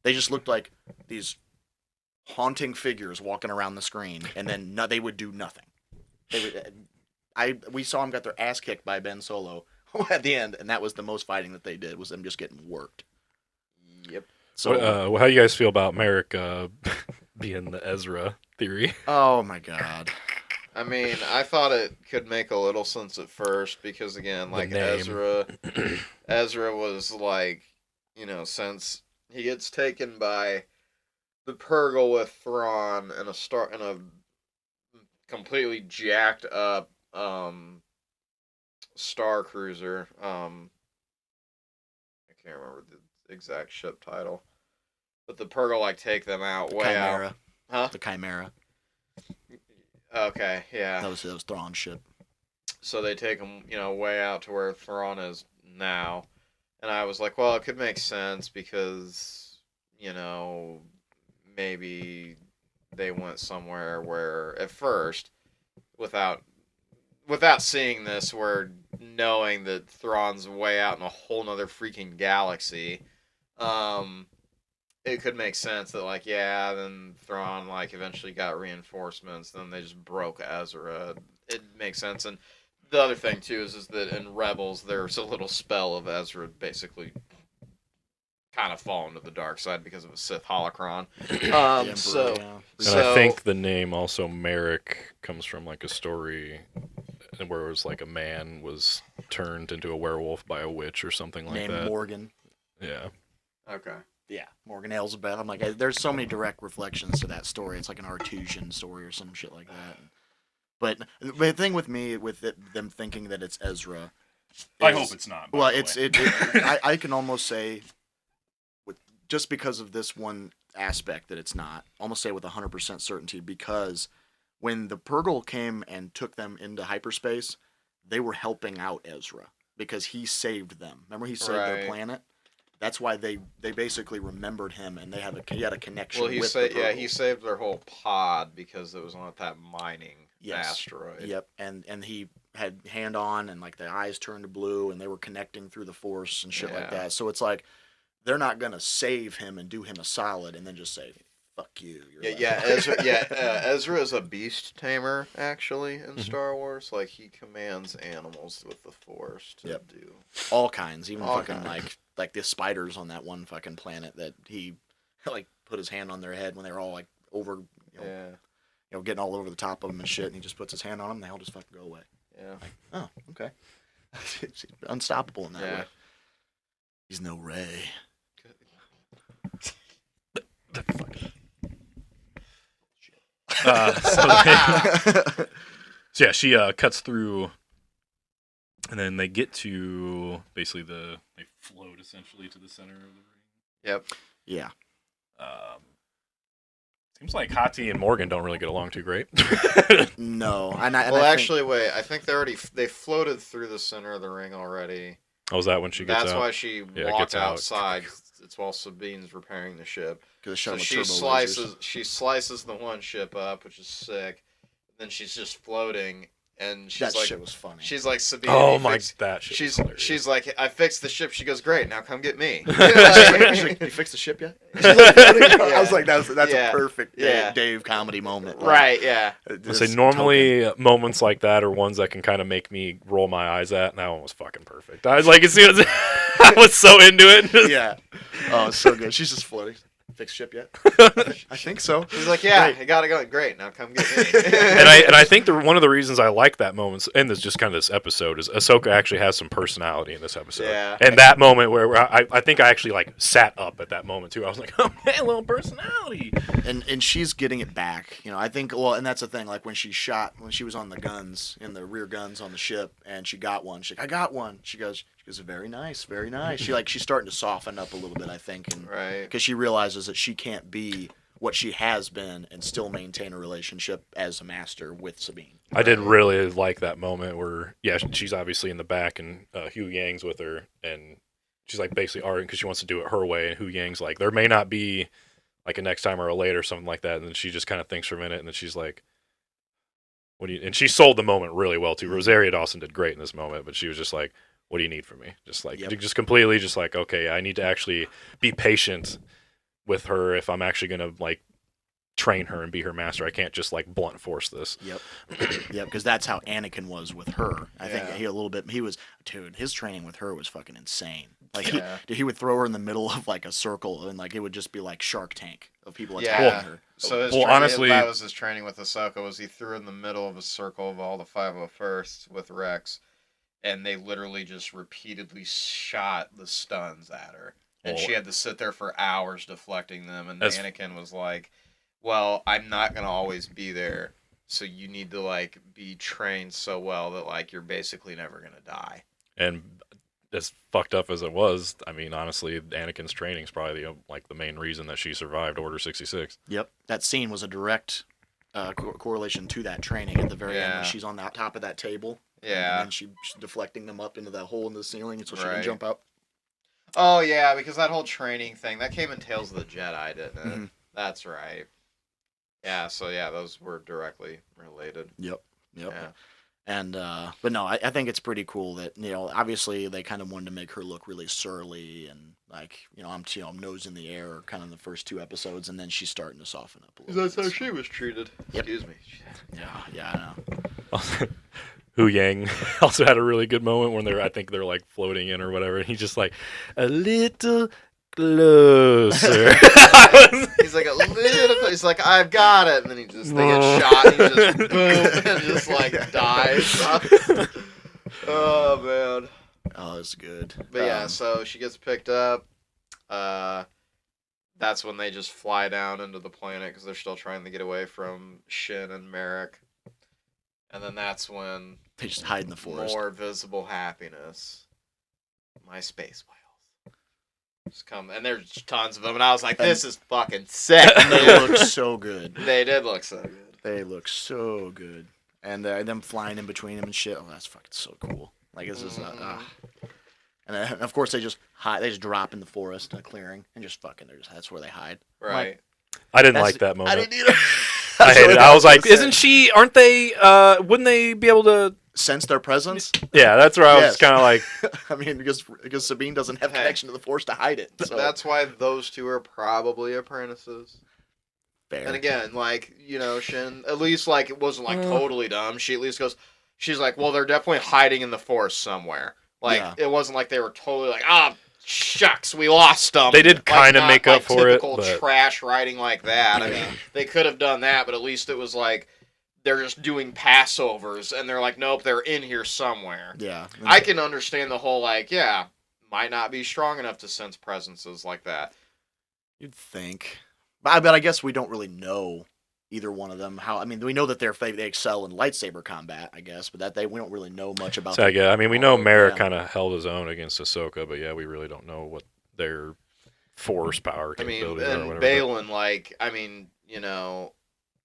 They just looked like these haunting figures walking around the screen, and then they would do nothing. We saw them got their ass kicked by Ben Solo at the end, and that was the most fighting that they did, was them just getting worked. Yep. So, how do you guys feel about Merrick being the Ezra theory? Oh my god. I mean, I thought it could make a little sense at first because, again, like name. Ezra was like, since he gets taken by the Purgle with Thrawn and a completely jacked up Star Cruiser. I can't remember the exact ship title, but the Purgle like take them out The way Chimera. out. Huh? The Chimera. Okay, yeah. That was Thrawn's ship. So they take him, way out to where Thrawn is now. And I was like, well, it could make sense because, maybe they went somewhere where, at first, without seeing this, where knowing that Thrawn's way out in a whole nother freaking galaxy, it could make sense that, like, yeah, then Thrawn, like, eventually got reinforcements, then they just broke Ezra. It makes sense. And the other thing, too, is that in Rebels, there's a little spell of Ezra basically kind of falling to the dark side because of a Sith holocron. And I think the name also Merrick comes from, like, a story where it was, like, a man was turned into a werewolf by a witch or something like named that. Morgan. Yeah. Okay. Yeah, Morgan Elsbeth. I'm like, there's so many direct reflections to that story. It's like an Artusian story or some shit like that. But the thing with me, them thinking that it's Ezra, I hope it's not. Well, I can almost say, just because of this one aspect that it's not, almost say with 100% certainty, because when the Purgle came and took them into hyperspace, they were helping out Ezra because he saved them. Remember, he saved their planet. That's why they basically remembered him, and he had a connection. Well, with the Purgle. he saved their whole pod because it was on that mining asteroid. Yep, and he had hand on, and like the eyes turned blue, and they were connecting through the Force and shit like that. So it's like they're not gonna save him and do him a solid, and then just say fuck you. Ezra is a beast tamer actually in Star Wars. Like he commands animals with the Force to do all kinds, even like the spiders on that one fucking planet that he like put his hand on their head when they were all like over, getting all over the top of them and shit, and he just puts his hand on them, and they all just fucking go away. Yeah. Like, oh, okay. It's unstoppable in that way. He's no Rey. So yeah, she cuts through, and then they get to basically they float essentially to the center of the ring. Yep. Yeah. Seems like Hati and Morgan don't really get along too great. No. I think they floated through the center of the ring already. Oh, is that when she gets out? That's why she walked outside. It's while Sabine's repairing the ship. So she slices the one ship up, which is sick. Then she's just floating, and she's that shit was funny. She's like, Sabine. Oh my, that shit. She's like, I fixed the ship. She goes, great. Now come get me. She's like, you fixed the ship yet? I was like, that's a perfect Dave comedy moment. Right? Yeah. I say normally moments like that are ones that can kind of make me roll my eyes at, and that one was fucking perfect. I was like, as soon as I was so into it. Yeah. Oh, it's so good. She's just floating. Fixed ship yet? I think so. He's like, yeah, I got it going. Great, now come get me. and I think one of the reasons I like that moment, and this just kind of this episode, is Ahsoka actually has some personality in this episode. Yeah. And that moment where I think I actually like sat up at that moment too. I was like, oh man, a little personality. And she's getting it back. I think, and that's the thing, like when she was on the guns, in the rear guns on the ship, and she got one. She's like, I got one. She goes, very nice, very nice. She's starting to soften up a little bit, I think. And, right. Because she realizes that she can't be what she has been and still maintain a relationship as a master with Sabine. I did really like that moment where, yeah, she's obviously in the back and Hu Yang's with her, and she's like basically arguing because she wants to do it her way, and Hu Yang's like, there may not be like a next time or a later or something like that, and then she just kind of thinks for a minute, and then she's like, "What do you?" And she sold the moment really well too. Rosaria Dawson did great in this moment, but she was just like, "What do you need from me?" Just like, just completely, just like, okay, I need to actually be patient with her if I'm actually gonna like train her and be her master. I can't just like blunt force this. Yep, because that's how Anakin was with her. I think he a little bit. He was, dude. His training with her was fucking insane. Like he would throw her in the middle of like a circle, and like it would just be like Shark Tank of people attacking her. So his honestly, that was his training with Ahsoka. Was he threw in the middle of a circle of all the 501st with Rex, and they literally just repeatedly shot the stuns at her, and she had to sit there for hours deflecting them. And Anakin was like, well, I'm not going to always be there, so you need to, like, be trained so well that, like, you're basically never going to die. And as fucked up as it was, I mean, honestly, Anakin's training is probably the main reason that she survived Order 66. Yep. That scene was a direct correlation to that training at the very end when she's on the top of that table. Yeah. And then she's deflecting them up into that hole in the ceiling so she can jump out. Oh, yeah, because that whole training thing, that came in Tales of the Jedi, didn't it? Mm-hmm. That's right. Yeah, so those were directly related. Yep. Yeah. And but no, I think it's pretty cool that obviously they kind of wanted to make her look really surly and like I'm nose in the air kind of the first 2 episodes, and then she's starting to soften up a little. That's how she was treated. Yep. Excuse me. Yeah, I know. Hu Yang also had a really good moment when I think they're like floating in or whatever, and he's just like a little closer. He's like a little. He's like, I've got it, and then they get shot, and he just boom, and just like dies. Oh man. Oh, that's good. But so she gets picked up. That's when they just fly down into the planet because they're still trying to get away from Shin and Merrick. And then that's when they just hide in the forest. More visible happiness. My space whales. Just come, and there's tons of them, and I was like, this is fucking sick. And they look so good. They did look so good. They look so good. And them flying in between them and shit. Oh, that's fucking so cool. Like, this is, and of course they just hide. They just drop in the forest, in a clearing, and just fucking, that's where they hide. Right. Like, I didn't like that moment. I didn't either. I hated it. I was like, aren't they, wouldn't they be able to sense their presence? Yeah, that's where I was kind of like. I mean, because Sabine doesn't have connection to the Force to hide it. So. That's why those two are probably apprentices. Fair. And again, like, Shin, at least, like, it wasn't, like, totally dumb. She at least goes, she's like, well, they're definitely hiding in the Force somewhere. Like, it wasn't like they were totally like, shucks, we lost them. They did kind of make up for it. Typical trash writing like that. I mean, they could have done that, but at least it was like they're just doing Passovers, and they're like, nope, they're in here somewhere. Yeah. I can understand the whole, like, might not be strong enough to sense presences like that. You'd think. But I guess we don't really know either one of them. I mean, we know that they excel in lightsaber combat, I guess, but we don't really know much about. So I mean, we know Merrick kind of held his own against Ahsoka, but we really don't know what their force power capabilities are. And Balin, like, I mean,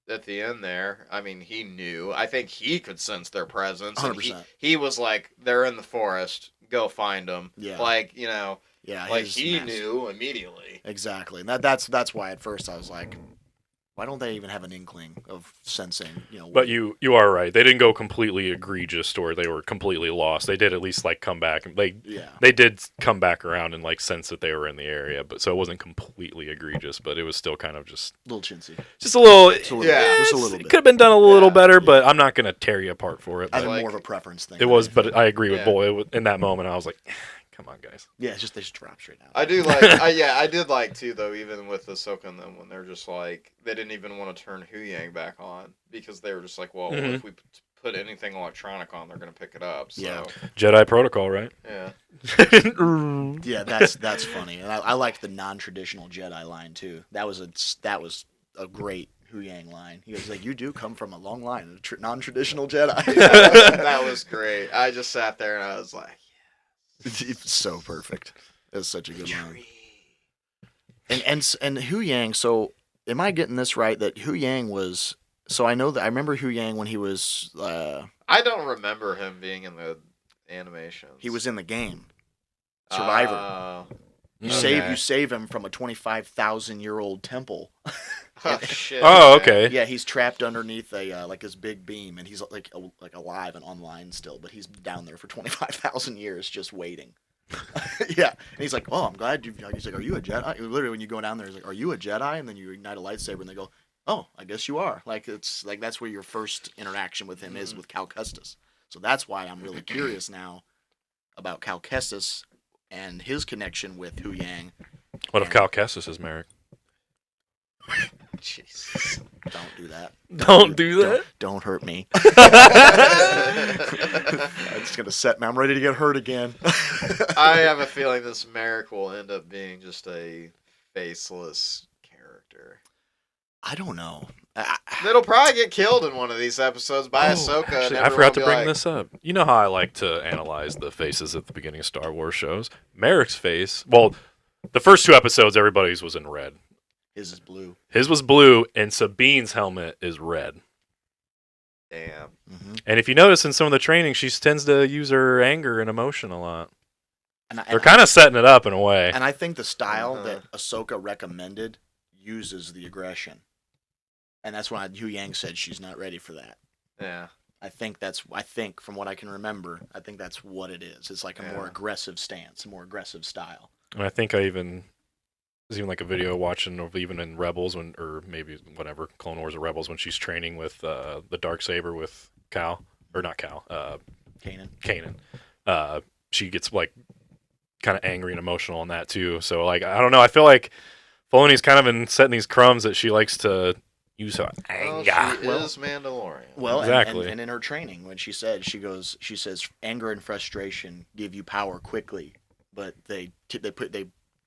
at the end there, I mean, he knew. I think he could sense their presence. 100%. He was like, they're in the forest. Go find them. Yeah. Like, like he massive. Knew immediately. Exactly. And that's why at first I was like, why don't they even have an inkling of sensing? But you are right. They didn't go completely egregious or they were completely lost. They did at least like come back and they did come back around and like sense that they were in the area. But so it wasn't completely egregious, but it was still kind of just a little chintzy. Just a little. Just a little bit. It could have been done a little better, but I'm not gonna tear you apart for it. I had more of a preference thing. It was, but I agree with Boy. In that moment, I was like, come on, guys. Yeah, they just drop straight down. I do like, I did like too though, even with Ahsoka and them when they're just like they didn't even want to turn Hu Yang back on because they were just like, well, if we put anything electronic on, they're gonna pick it up. So. Yeah, Jedi protocol, right? Yeah. Yeah, that's funny, and I liked the non-traditional Jedi line too. That was a great Hu Yang line. He was like, "You do come from a long line of non-traditional Jedi." That was great. I just sat there and I was like. It's so perfect. It's such a good line. And Hu Yang. So am I getting this right? That Hu Yang was. So I know that I remember Hu Yang when he was. I don't remember him being in the animations. He was in the game, Survivor. You save him from a 25,000-year-old temple. Oh shit. Oh, man. okay. Yeah, he's trapped underneath a like this big beam, and he's like alive and online still, but he's down there for 25,000 years just waiting. Yeah, and he's like, "Oh, I'm glad you." He's like, "Are you a Jedi?" Literally, when you go down there, he's like, "Are you a Jedi?" And then you ignite a lightsaber, and they go, "Oh, I guess you are." Like it's like that's where your first interaction with him is with Cal Kestis. So that's why I'm really curious now about Cal Kestis and his connection with Hu Yang. What if Cal Kestis is Merrick? Jesus. Don't do that. Don't do that. Don't hurt me. I'm just gonna set me. I'm ready to get hurt again. I have a feeling this Merrick will end up being just a faceless character. I don't know. It'll probably get killed in one of these episodes by Ahsoka. Actually, and I forgot to everyone bring will be this up. You know how I like to analyze the faces at the beginning of Star Wars shows? Merrick's face, well, the first 2 episodes, everybody's was in red. His is blue. His was blue, and Sabine's helmet is red. Damn. Mm-hmm. And if you notice in some of the training, she tends to use her anger and emotion a lot. And They're kind of setting it up in a way. And I think the style that Ahsoka recommended uses the aggression. And that's why Hu Yang said she's not ready for that. Yeah. I think from what I can remember, I think that's what it is. It's like a more aggressive stance, a more aggressive style. And I think there's even like a video watching of even in Rebels or maybe whatever, Clone Wars or Rebels, when she's training with the Darksaber with Cal, or not Cal, Kanan. She gets like kind of angry and emotional on that too. So like, I don't know. I feel like Filoni's kind of been setting these crumbs that she likes to use her anger. Well, she is Mandalorian. Well, exactly. And in her training, when she says anger and frustration give you power quickly, but they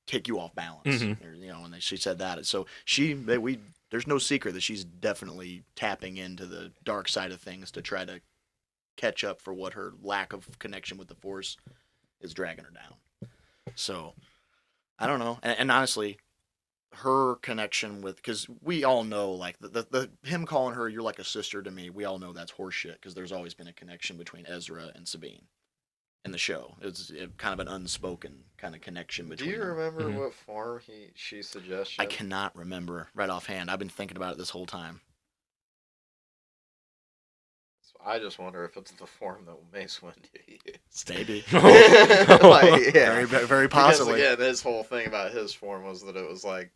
take you off balance. Mm-hmm. Or, and she said that. So there's no secret that she's definitely tapping into the dark side of things to try to catch up for what her lack of connection with the Force is dragging her down. So I don't know. And honestly, her connection with, because we all know, like the him calling her "you're like a sister to me," we all know that's horseshit, because there's always been a connection between Ezra and Sabine in the show. It's kind of an unspoken kind of connection between. Do you remember what form she suggested? I cannot remember right offhand. I've been thinking about it this whole time. I just wonder if it's the form that Mace Windu used. Maybe. Like, yeah. Very, very possibly. Because, again, his whole thing about his form was that it was like,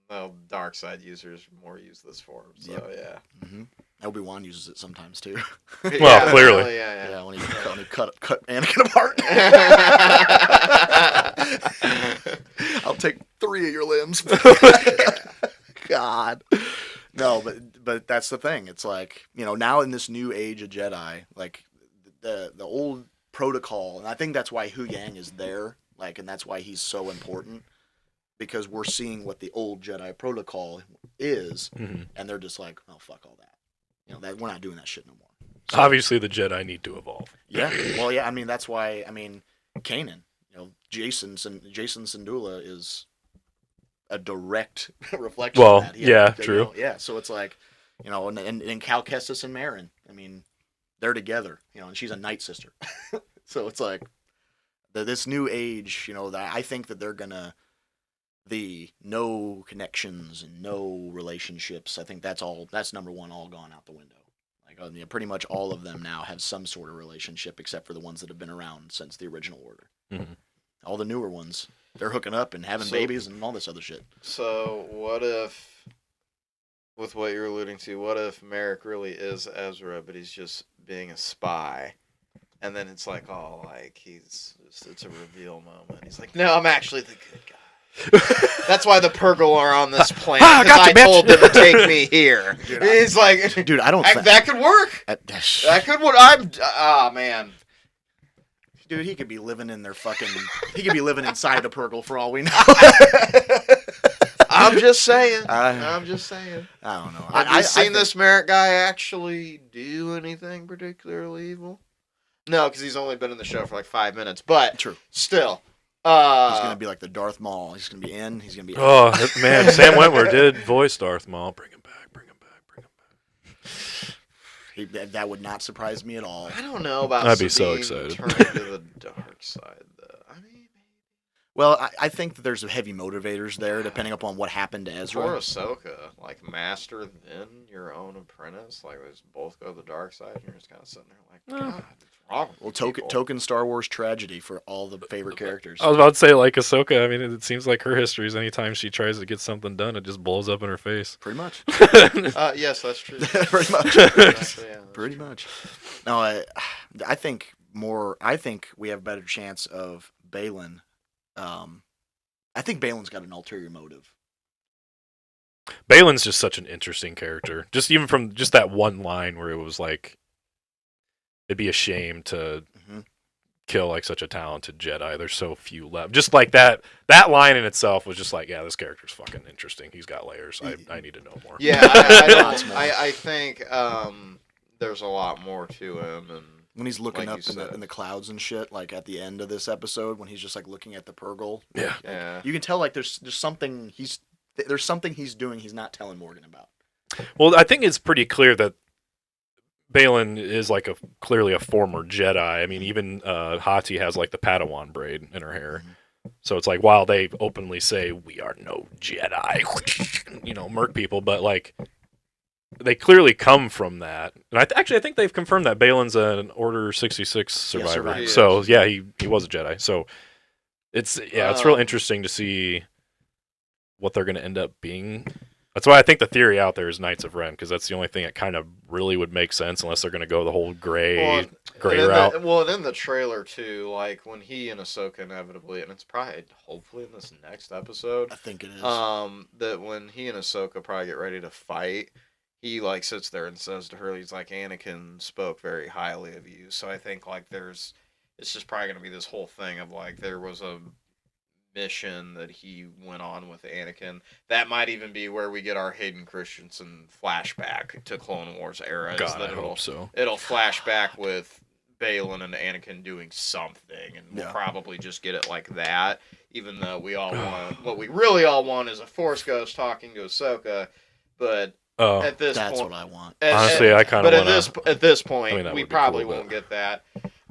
no, dark side users more use this form. So, yeah. Mm-hmm. Obi-Wan uses it sometimes, too. Well, clearly. Yeah. When he cut Anakin apart. I'll take 3 of your limbs. God. No, but that's the thing. It's like, now in this new age of Jedi, like the old protocol, and I think that's why Hu Yang is there, like, and that's why he's so important, because we're seeing what the old Jedi protocol is, and they're just like, oh, fuck all that. That we're not doing that shit no more. So, obviously, the Jedi need to evolve. Yeah. Well, yeah. I mean, that's why. I mean, Kanan. Jason Syndulla is a direct reflection of that. True. Yeah. So it's like, and Cal Kestis and Marin. I mean, they're together. And she's a Night Sister. So it's like this new age. That I think that they're gonna. The no connections and no relationships. I think that's number one, all gone out the window. Like, pretty much all of them now have some sort of relationship, except for the ones that have been around since the original order. Mm-hmm. All the newer ones, they're hooking up and having babies and all this other shit. So what if, with what you're alluding to, what if Merrick really is Ezra, but he's just being a spy? And then it's like, it's a reveal moment. He's like, no, I'm actually the good guy. That's why the Purgle are on this planet. I told them to take me here. Dude, he's like, dude, I don't. That could work. That could work. Man. Dude, he could be living in their fucking. He could be living inside the Purgle for all we know. I'm just saying. I don't know. Have you seen this Merrick guy actually do anything particularly evil? No, because he's only been in the show for like 5 minutes. But true. Still. He's gonna be like the Darth Maul. He's gonna be in. He's gonna be out. Oh man, Sam Wentworth did voice Darth Maul. Bring him back. Bring him back. Bring him back. That would not surprise me at all. I don't know about I'd be so Sabine excited. turning to the dark side, though. I mean, Well, I think that there's heavy motivators there, depending upon what happened to Ezra. for Ahsoka, like master, then your own apprentice, like let's both go to the dark side, and you're just kind of sitting there like, God, what's wrong? Well, with people? token Star Wars tragedy for all the favorite characters. I was about to say, like Ahsoka. I mean, it seems like her history is anytime she tries to get something done, it just blows up in her face. Pretty much. Yes, that's true. Pretty much. Actually, yeah, that's Pretty true. much. No, I think more. I think we have a better chance of Balin. I think Balin's got an ulterior motive. Balin's just such an interesting character. Just even from just that one line where it was like, it'd be a shame to kill like such a talented Jedi. There's so few left. Just like that line in itself was just like, yeah, this character's fucking interesting. He's got layers. I need to know more. Yeah, I think there's a lot more to him, and When he's looking Like up you in the clouds and shit, like at the end of this episode, when he's just like looking at the Purgle, Yeah. yeah. you can tell like there's something he's doing he's not telling Morgan about. Well, I think it's pretty clear that Balin is like clearly a former Jedi. I mean, even Hati has like the Padawan braid in her hair. So it's like, while they openly say we are no Jedi, murk people, but like they clearly come from that. And I think they've confirmed that Balin's an Order 66 survivor. survivor. So yeah, he was a Jedi. So it's real interesting to see what they're going to end up being. That's why I think the theory out there is Knights of Ren, because that's the only thing that kind of really would make sense, unless they're going to go the whole gray route. And in the trailer too, like when he and Ahsoka inevitably, and it's probably hopefully in this next episode, I think it is. that when he and Ahsoka probably get ready to fight, he like sits there and says to her, he's like, Anakin spoke very highly of you. So I think like it's just probably going to be this whole thing of like there was a mission that he went on with Anakin. That might even be where we get our Hayden Christensen flashback to Clone Wars era. God, I hope so. It'll flash back with Balin and Anakin doing something, and we'll Yeah. probably just get it like that. Even though we all want, what we really all want is a Force Ghost talking to Ahsoka, but at this That's point, what I want. Honestly, I kind of but want at this point, I mean, that we would be probably cool, won't get that.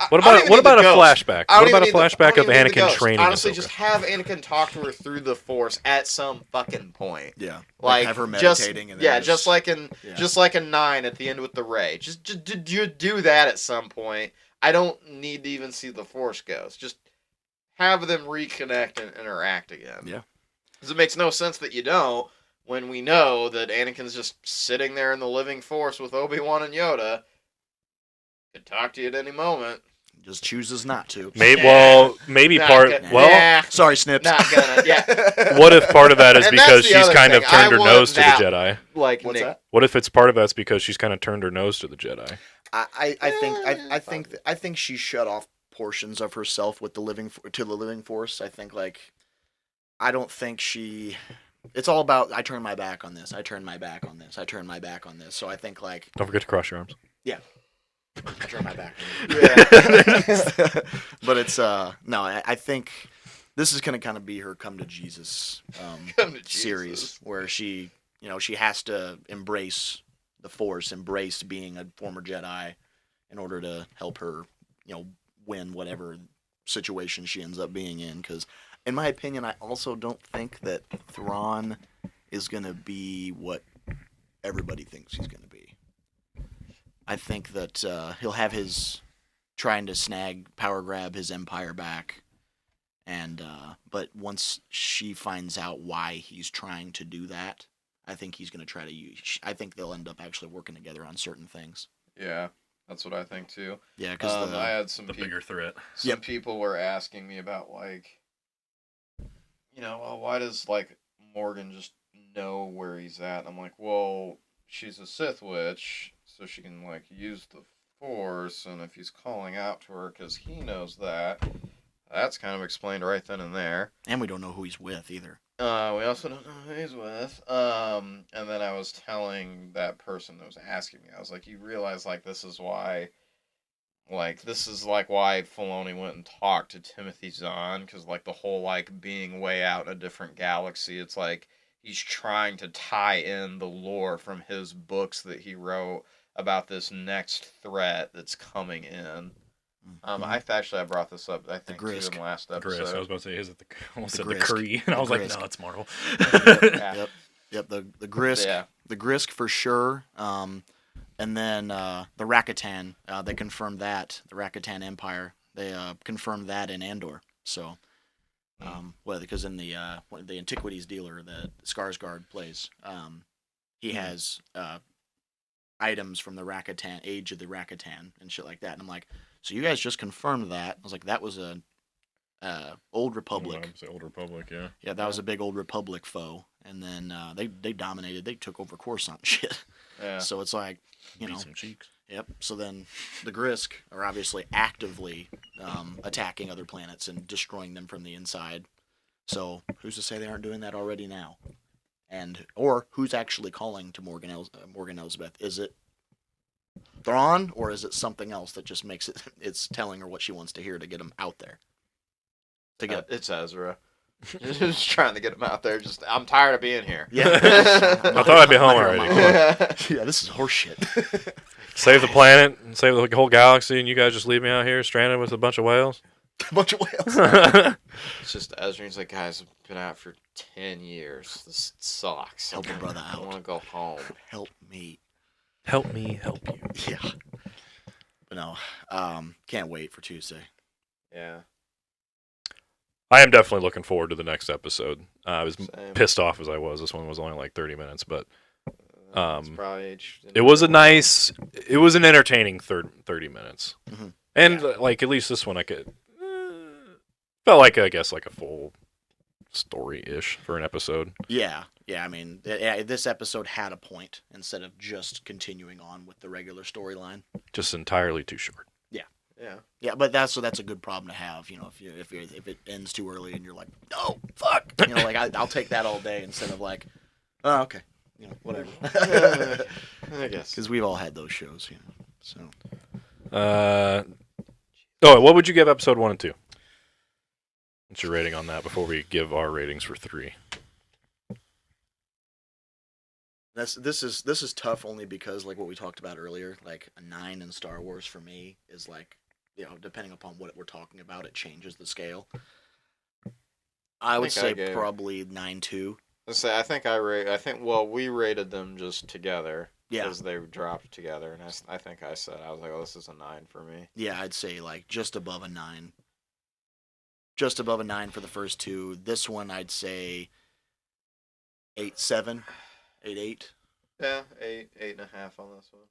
What I don't even about need a the ghost. flashback? I What don't about a even need the- flashback I of don't even need the Anakin ghost. training Honestly, Ahsoka? just have Anakin talk to her through the Force at some fucking point. Yeah. Like have her just meditating and just like in yeah. just like in 9 at the end with the Rey. Just do that at some point. I don't need to even see the Force Ghost. Just have them reconnect and interact again. Yeah. Because it makes no sense that you don't, when we know that Anakin's just sitting there in the living Force with Obi-Wan and Yoda. Could talk to you at any moment. Just chooses not to. Maybe Not part. gonna- Well, Nah, Sorry, Snips. not gonna. Yeah. what if part of that is And that's because the she's other kind of thing. I turned her want nose to the that- Jedi? Like What's Nick. that? What if it's part of that's because she's kind of turned her nose to the Jedi? I think she shut off portions of herself with the living Force. I think I don't think she. It's all about I turn my back on this. I turn my back on this. I turn my back on this. So I think Don't forget to cross your arms. I turn my back. Yeah. But it's no. I think this is gonna kind of be her come to Jesus Come to series Jesus. where she she has to embrace the Force, embrace being a former Jedi in order to help her win whatever situation she ends up being in. Because in my opinion, I also don't think that Thrawn is gonna be what everybody thinks he's gonna be. I think that he'll have his trying to power grab his empire back, and but once she finds out why he's trying to do that, I think he's going to try to use. I think they'll end up actually working together on certain things. Yeah, that's what I think too. Yeah, because I had some The bigger threat. some people were asking me about well, why does Morgan just know where he's at? And I'm like, well, she's a Sith witch, so she can use the Force, and if he's calling out to her because he knows that's kind of explained right then and there. and we don't know who he's with either. We also don't know who he's with. And then I was telling that person that was asking me, I was like, you realize this is why Like, this is, like, why Filoni went and talked to Timothy Zahn, because, like, the whole, like, being way out in a different galaxy, it's like he's trying to tie in the lore from his books that he wrote about this next threat that's coming in. I brought this up, I think, too, in Grisk. the last Chris, I episode. was about to say, is it the almost The said the Grisk. Kree, and I was like, Grisk. no, it's Marvel. Yeah. Yep. The Grisk. Yeah. The Grisk for sure. And then the Rakatan. They confirmed that the Rakatan Empire. They confirmed that in Andor. So, well, because in the Antiquities dealer that Skarsgård plays, he has items from the Rakatan, Age of the Rakatan, and shit like that. And I'm like, so you guys just confirmed that? I was like, that was a Old Republic. Old Republic, yeah. Yeah, that was a big Old Republic foe, and then they dominated. They took over Coruscant and shit. Yeah. So it's like, you know, some cheeks. yep. So then the Grisk are obviously actively attacking other planets and destroying them from the inside. So who's to say they aren't doing that already now? And or who's actually calling to Morgan Elsbeth? Is it Thrawn, or is it something else that just makes it's telling her what she wants to hear to get him out there? To get It's Ezra. Just trying to get him out there. Just, I'm tired of being here. yeah. I thought I'd be home already. Yeah, this is horseshit. Save the planet and save the whole galaxy, and you guys just leave me out here stranded with a bunch of whales? A bunch of whales. It's just Ezra. He's like, guys, I've been out for 10 years. This sucks. Help a brother I out. want to go home. Help me. Help me help you. Yeah. But no, can't wait for Tuesday. Yeah. I am definitely looking forward to the next episode. I was Same. pissed off as I was. This one was only like 30 minutes, but It's probably it was it was an entertaining 30 minutes. Mm-hmm. And like at least this one I could felt like I guess like a full story-ish for an episode. Yeah. I mean, this episode had a point instead of just continuing on with the regular storyline. Just entirely too short. Yeah. Yeah, but that's a good problem to have. You know, if it ends too early and you're like, no, fuck. You know, like I'll take that all day instead of like, oh, okay, you know, whatever. I guess. Because we've all had those shows, you know. So. What would you give episode 1 and 2? What's your rating on that before we give our ratings for 3? This is tough only because like what we talked about earlier, like a 9 in Star Wars for me is like, you know, depending upon what we're talking about, it changes the scale. I would say probably 9.2. I think we rated them just together. Yeah. Because they dropped together, and I think I said, I was like, oh, this is a 9 for me. Yeah, I'd say like just above a 9. Just above a 9 for the first two. This one I'd say 8.7, 8.8. Yeah, 8.5 on this one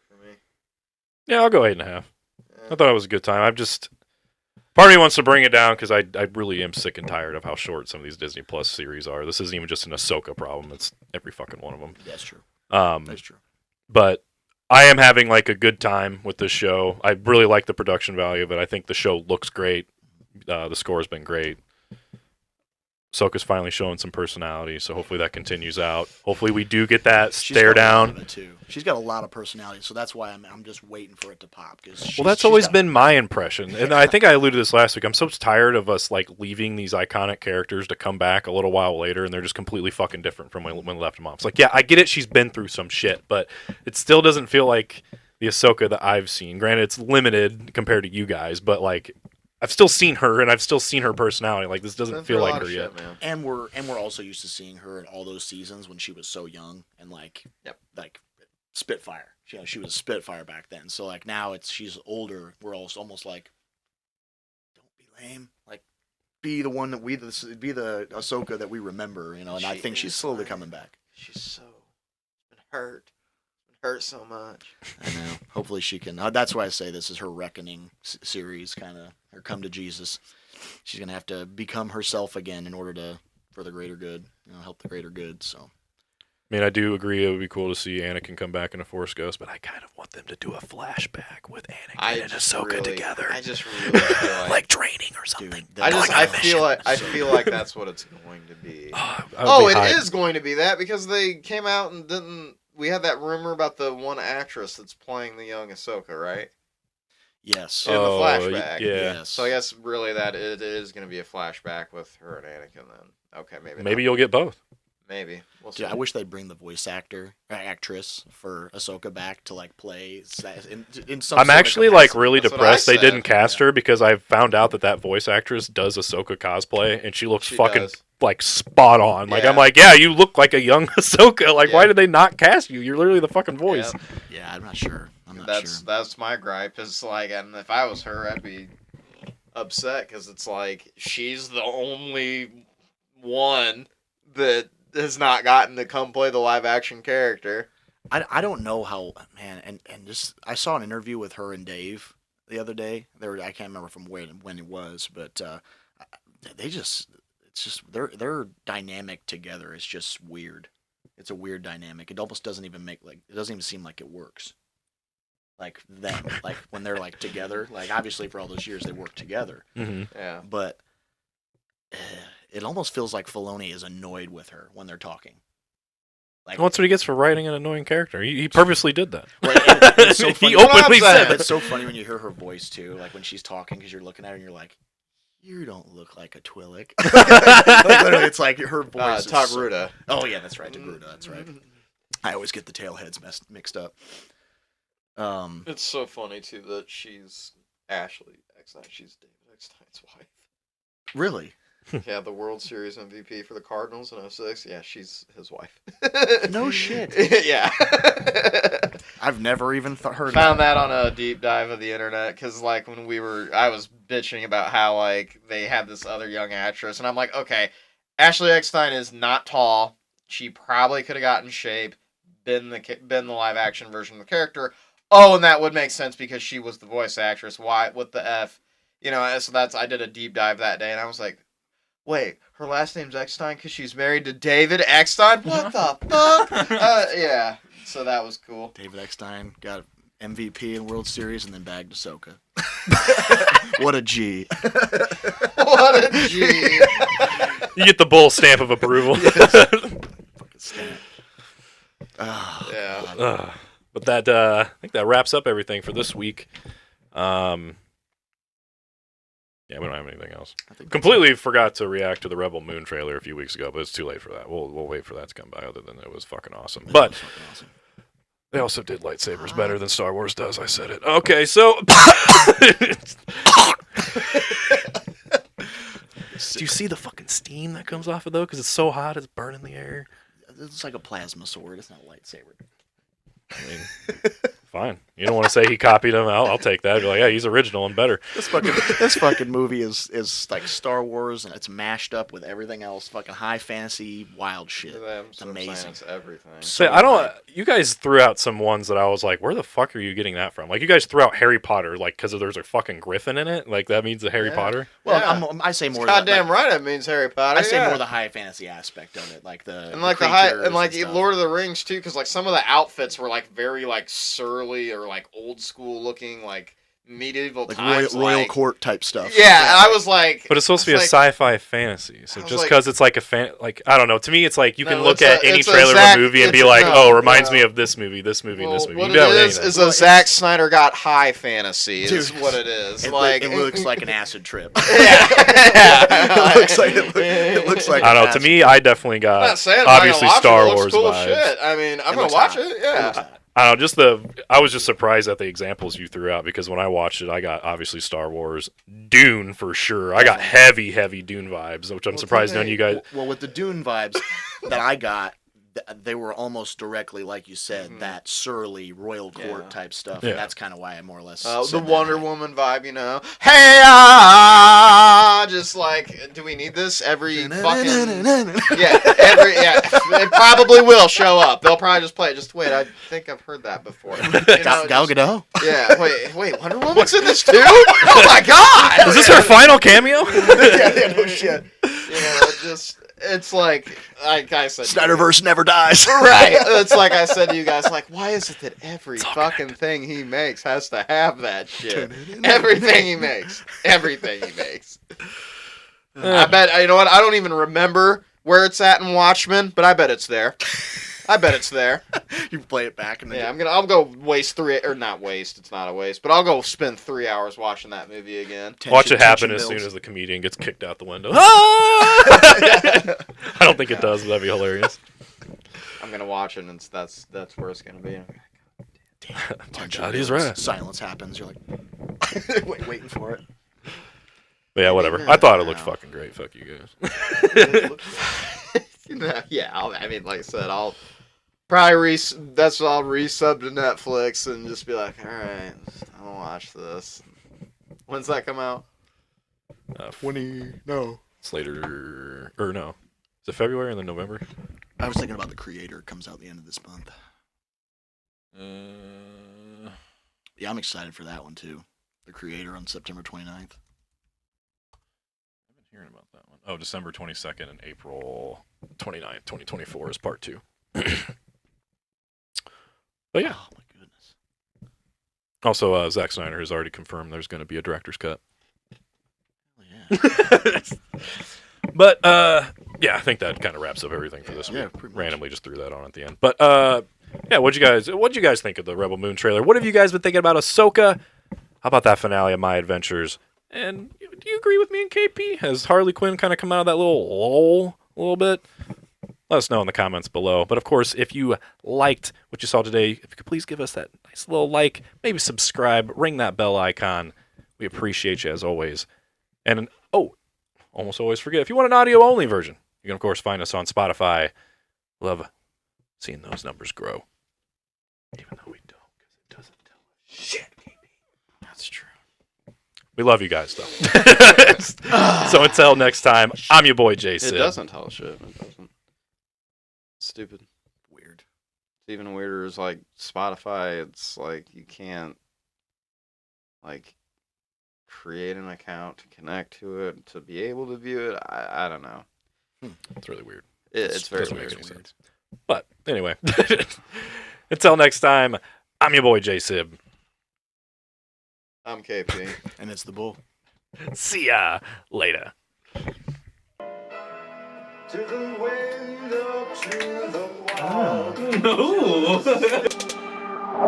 for me. Yeah, I'll go 8.5. Yeah. I thought it was a good time. Part of me wants to bring it down because I really am sick and tired of how short some of these Disney Plus series are. This isn't even just an AHSOKA problem. It's every fucking one of them. That's true. That's true. But I am having like a good time with this show. I really like the production value of it. I think the show looks great. The score has been great. Ahsoka's finally showing some personality, so hopefully that continues out. Hopefully we do get that stare down. Too. She's got a lot of personality, so that's why I'm just waiting for it to pop. Well, that's always been my impression, and I think I alluded to this last week. I'm so tired of us like leaving these iconic characters to come back a little while later, and they're just completely fucking different from when we left them off. It's like, yeah, I get it. She's been through some shit, but it still doesn't feel like the Ahsoka that I've seen. Granted, it's limited compared to you guys, but like. I've still seen her, and I've still seen her personality. Like this doesn't feel like her yet. Man. And we're also used to seeing her in all those seasons when she was so young and like Spitfire. She was a Spitfire back then. So like now she's older. We're also almost like, don't be lame. Like be the one that be the Ahsoka that we remember. You know. And I think she's slowly coming back. She's so been hurt. Hurt so much. I know. Hopefully she can. That's why I say this is her reckoning series, kind of her come to Jesus. She's gonna have to become herself again in order for the greater good, help the greater good. So. I mean, I do agree it would be cool to see Anakin come back in a Force Ghost, but I kind of want them to do a flashback with Anakin and Ahsoka together. I just really feel like training or something. Dude, I feel like that's what it's going to be. It is going to be that because they came out and didn't. We had that rumor about the one actress that's playing the young Ahsoka, right? Yes. In the flashback. Yeah. Yes. So I guess really that it is going to be a flashback with her and Anakin then. Okay, maybe. Maybe not. you'll get both. Maybe. We'll see. Dude, I wish they'd bring the voice actress for Ahsoka back to like play in some. I'm sort of actually like capacity. really That's what I depressed they said. didn't cast her because I found out that voice actress does Ahsoka cosplay and she looks She fucking does. like spot on. Like Yeah. I'm like, yeah, you look like a young Ahsoka. Like, why Yeah. did they not cast you? You're literally the fucking voice. Yep. Yeah, I'm not sure. That's my gripe. Is like, and if I was her, I'd be upset because it's like she's the only one that has not gotten to come play the live action character. I don't know how, man, and just I saw an interview with her and Dave the other day. I can't remember from when it was, but it's just their dynamic together is just weird. It's a weird dynamic. It almost doesn't even seem like it works. Like them, like when they're like together, like obviously for all those years they worked together, Mm-hmm. Yeah. but it almost feels like Filoni is annoyed with her when they're talking. Like, Well, that's what he gets for writing an annoying character. He purposely did that. it's so funny. He openly Well, said It's it. so funny when you hear her voice too, like when she's talking, because you're looking at her and you're like, "You don't look like a Twi'lek." Like, literally, it's like her voice. is Togruta. Oh yeah, that's right, Togruta. That's right. I always get the tailheads mixed up. It's so funny too that she's Ashley Eckstein. She's David Eckstein's wife. Really? Yeah, the World Series MVP for the Cardinals in 06. Yeah, she's his wife. No shit. Yeah. I've never even heard. Found that on a deep dive of the internet because, like, when I was bitching about how like they had this other young actress, and I'm like, okay, Ashley Eckstein is not tall. She probably could have gotten in shape, been the live action version of the character. Oh, and that would make sense because she was the voice actress. Why? What the f? You know. So I did a deep dive that day, and I was like, wait, her last name's Eckstein because she's married to David Eckstein? What the fuck? Yeah. So that was cool. David Eckstein got MVP in World Series and then bagged Ahsoka. What a G. What a G. You get the bull stamp of approval. Fucking stamp. Oh, Yeah. God. But that I think that wraps up everything for this week. Yeah, we don't have anything else. I think Completely forgot to react to the Rebel Moon trailer a few weeks ago, but it's too late for that. We'll wait for that to come by. Other than it was fucking awesome. that But was fucking awesome. they also did lightsabers better than Star Wars does. I said it. Okay, so do you see the fucking steam that comes off it though? Because it's so hot, it's burning the air. It's like a plasma sword. It's not a lightsaber. I mean, fine. You don't want to say he copied him. I'll take that. Be like, yeah, he's original and better. This fucking movie is like Star Wars, and it's mashed up with everything else. Fucking high fantasy, wild shit. It's amazing. It's everything. So I don't. You guys threw out some ones that I was like, where the fuck are you getting that from? Like, you guys threw out Harry Potter, like, because there's a fucking griffin in it. Like, that means the Harry Yeah. Potter. Well, Yeah. I say more. Goddamn like, right, it means Harry Potter. I say yeah. more the high fantasy aspect of it, like the And like the high, creatures and like stuff. Lord of the Rings too, because like some of the outfits were like very like surly or like old school looking, like medieval like times, royal like, court type stuff. Yeah, and I was like, But it's supposed to be a it's like- sci-fi fantasy. So I was just like- because it's like like, I don't know. To me, it's like you No, can look it's at a- any it's a trailer Zack- of a movie and be it's a- like, no, oh, it reminds no. me of this movie, this movie, well, this movie. what You can do it that with is anything. is a Zack Snyder got high fantasy. Is Dude, what it is. It, like it looks like an acid trip. Yeah. it looks like it looks like. I don't an know. To acid me, trip. I definitely I'm got not saying I'm not obviously gonna watch Star it. It looks Wars cool vibes. shit. I mean, I'm gonna looks watch hot. it. It Yeah. looks hot. I don't know. I was just surprised at the examples you threw out because when I watched it, I got obviously Star Wars, Dune for sure. I got heavy Dune vibes, which I'm surprised none of you guys. Well, with the Dune vibes that I got, they were almost directly, like you said, Mhm. that surly royal court Yeah. type stuff. Yeah. And that's kind of why I more or less. The said that. Wonder Woman vibe, you know. Hey, just like, do we need this every fucking? Yeah, it probably will show up. They'll probably just play it. Just wait, I think I've heard that before. You know, Gal just- Gadot. Yeah, wait, Wonder Woman's in this too? Oh my god! Is this her final cameo? yeah, no shit. You know, it's like I said. Snyderverse never dies. Right. It's like I said to you guys, like, why is it that every fucking thing he makes has to have that shit? Everything he makes. Everything he makes. I bet, you know what, I don't even remember where it's at in Watchmen, but I bet it's there. I bet it's there. You play it back and then Yeah, I'll go waste 3 or not waste. It's not a waste, but I'll go spend 3 hours watching that movie again. Watch it happen as soon as the comedian gets kicked out the window. I don't think it does, but that'd be hilarious. I'm gonna watch it, and that's where it's gonna be. My God, he's right. Silence happens. You're like, waiting for it. But yeah, whatever. I thought it looked fucking great. Fuck you guys. Yeah, I mean, like I said, I'll probably I'll resub to Netflix and just be like, all right, I'll watch this. When's that come out? 20. No. It's later, or no? Is it February and then November? I was thinking about The Creator. Comes out the end of this month. Yeah, I'm excited for that one too. The Creator on September 29th. I've been hearing about that one. Oh, December 22nd and April 29th, 2024 is part 2. But yeah. Oh my goodness. Also, Zack Snyder has already confirmed there's going to be a director's cut. Oh, yeah. But yeah, I think that kind of wraps up everything for this week. Pretty much. Randomly just threw that on at the end. But yeah, what'd you guys think of the Rebel Moon trailer? What have you guys been thinking about AHSOKA? How about that finale of My Adventures? And do you agree with me and KP? Has Harley Quinn kind of come out of that little lull a little bit? Let us know in the comments below. But of course, if you liked what you saw today, if you could please give us that nice little like, maybe subscribe, ring that bell icon. We appreciate you as always. And almost always forget, if you want an audio-only version, you can, of course, find us on Spotify. Love seeing those numbers grow. Even though we don't, because it doesn't tell us shit, baby. That's true. We love you guys, though. So until next time, I'm your boy, Jason. It doesn't tell us shit. It doesn't. Stupid. Weird. It's even weirder is like Spotify. It's like you can't like create an account to connect to it to be able to view it. I don't know. It's really weird. It's very doesn't weird. make any sense. But anyway, until next time, I'm your boy, J-Sib. I'm KP. And it's the bull. See ya later. To the window, to the wall.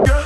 No.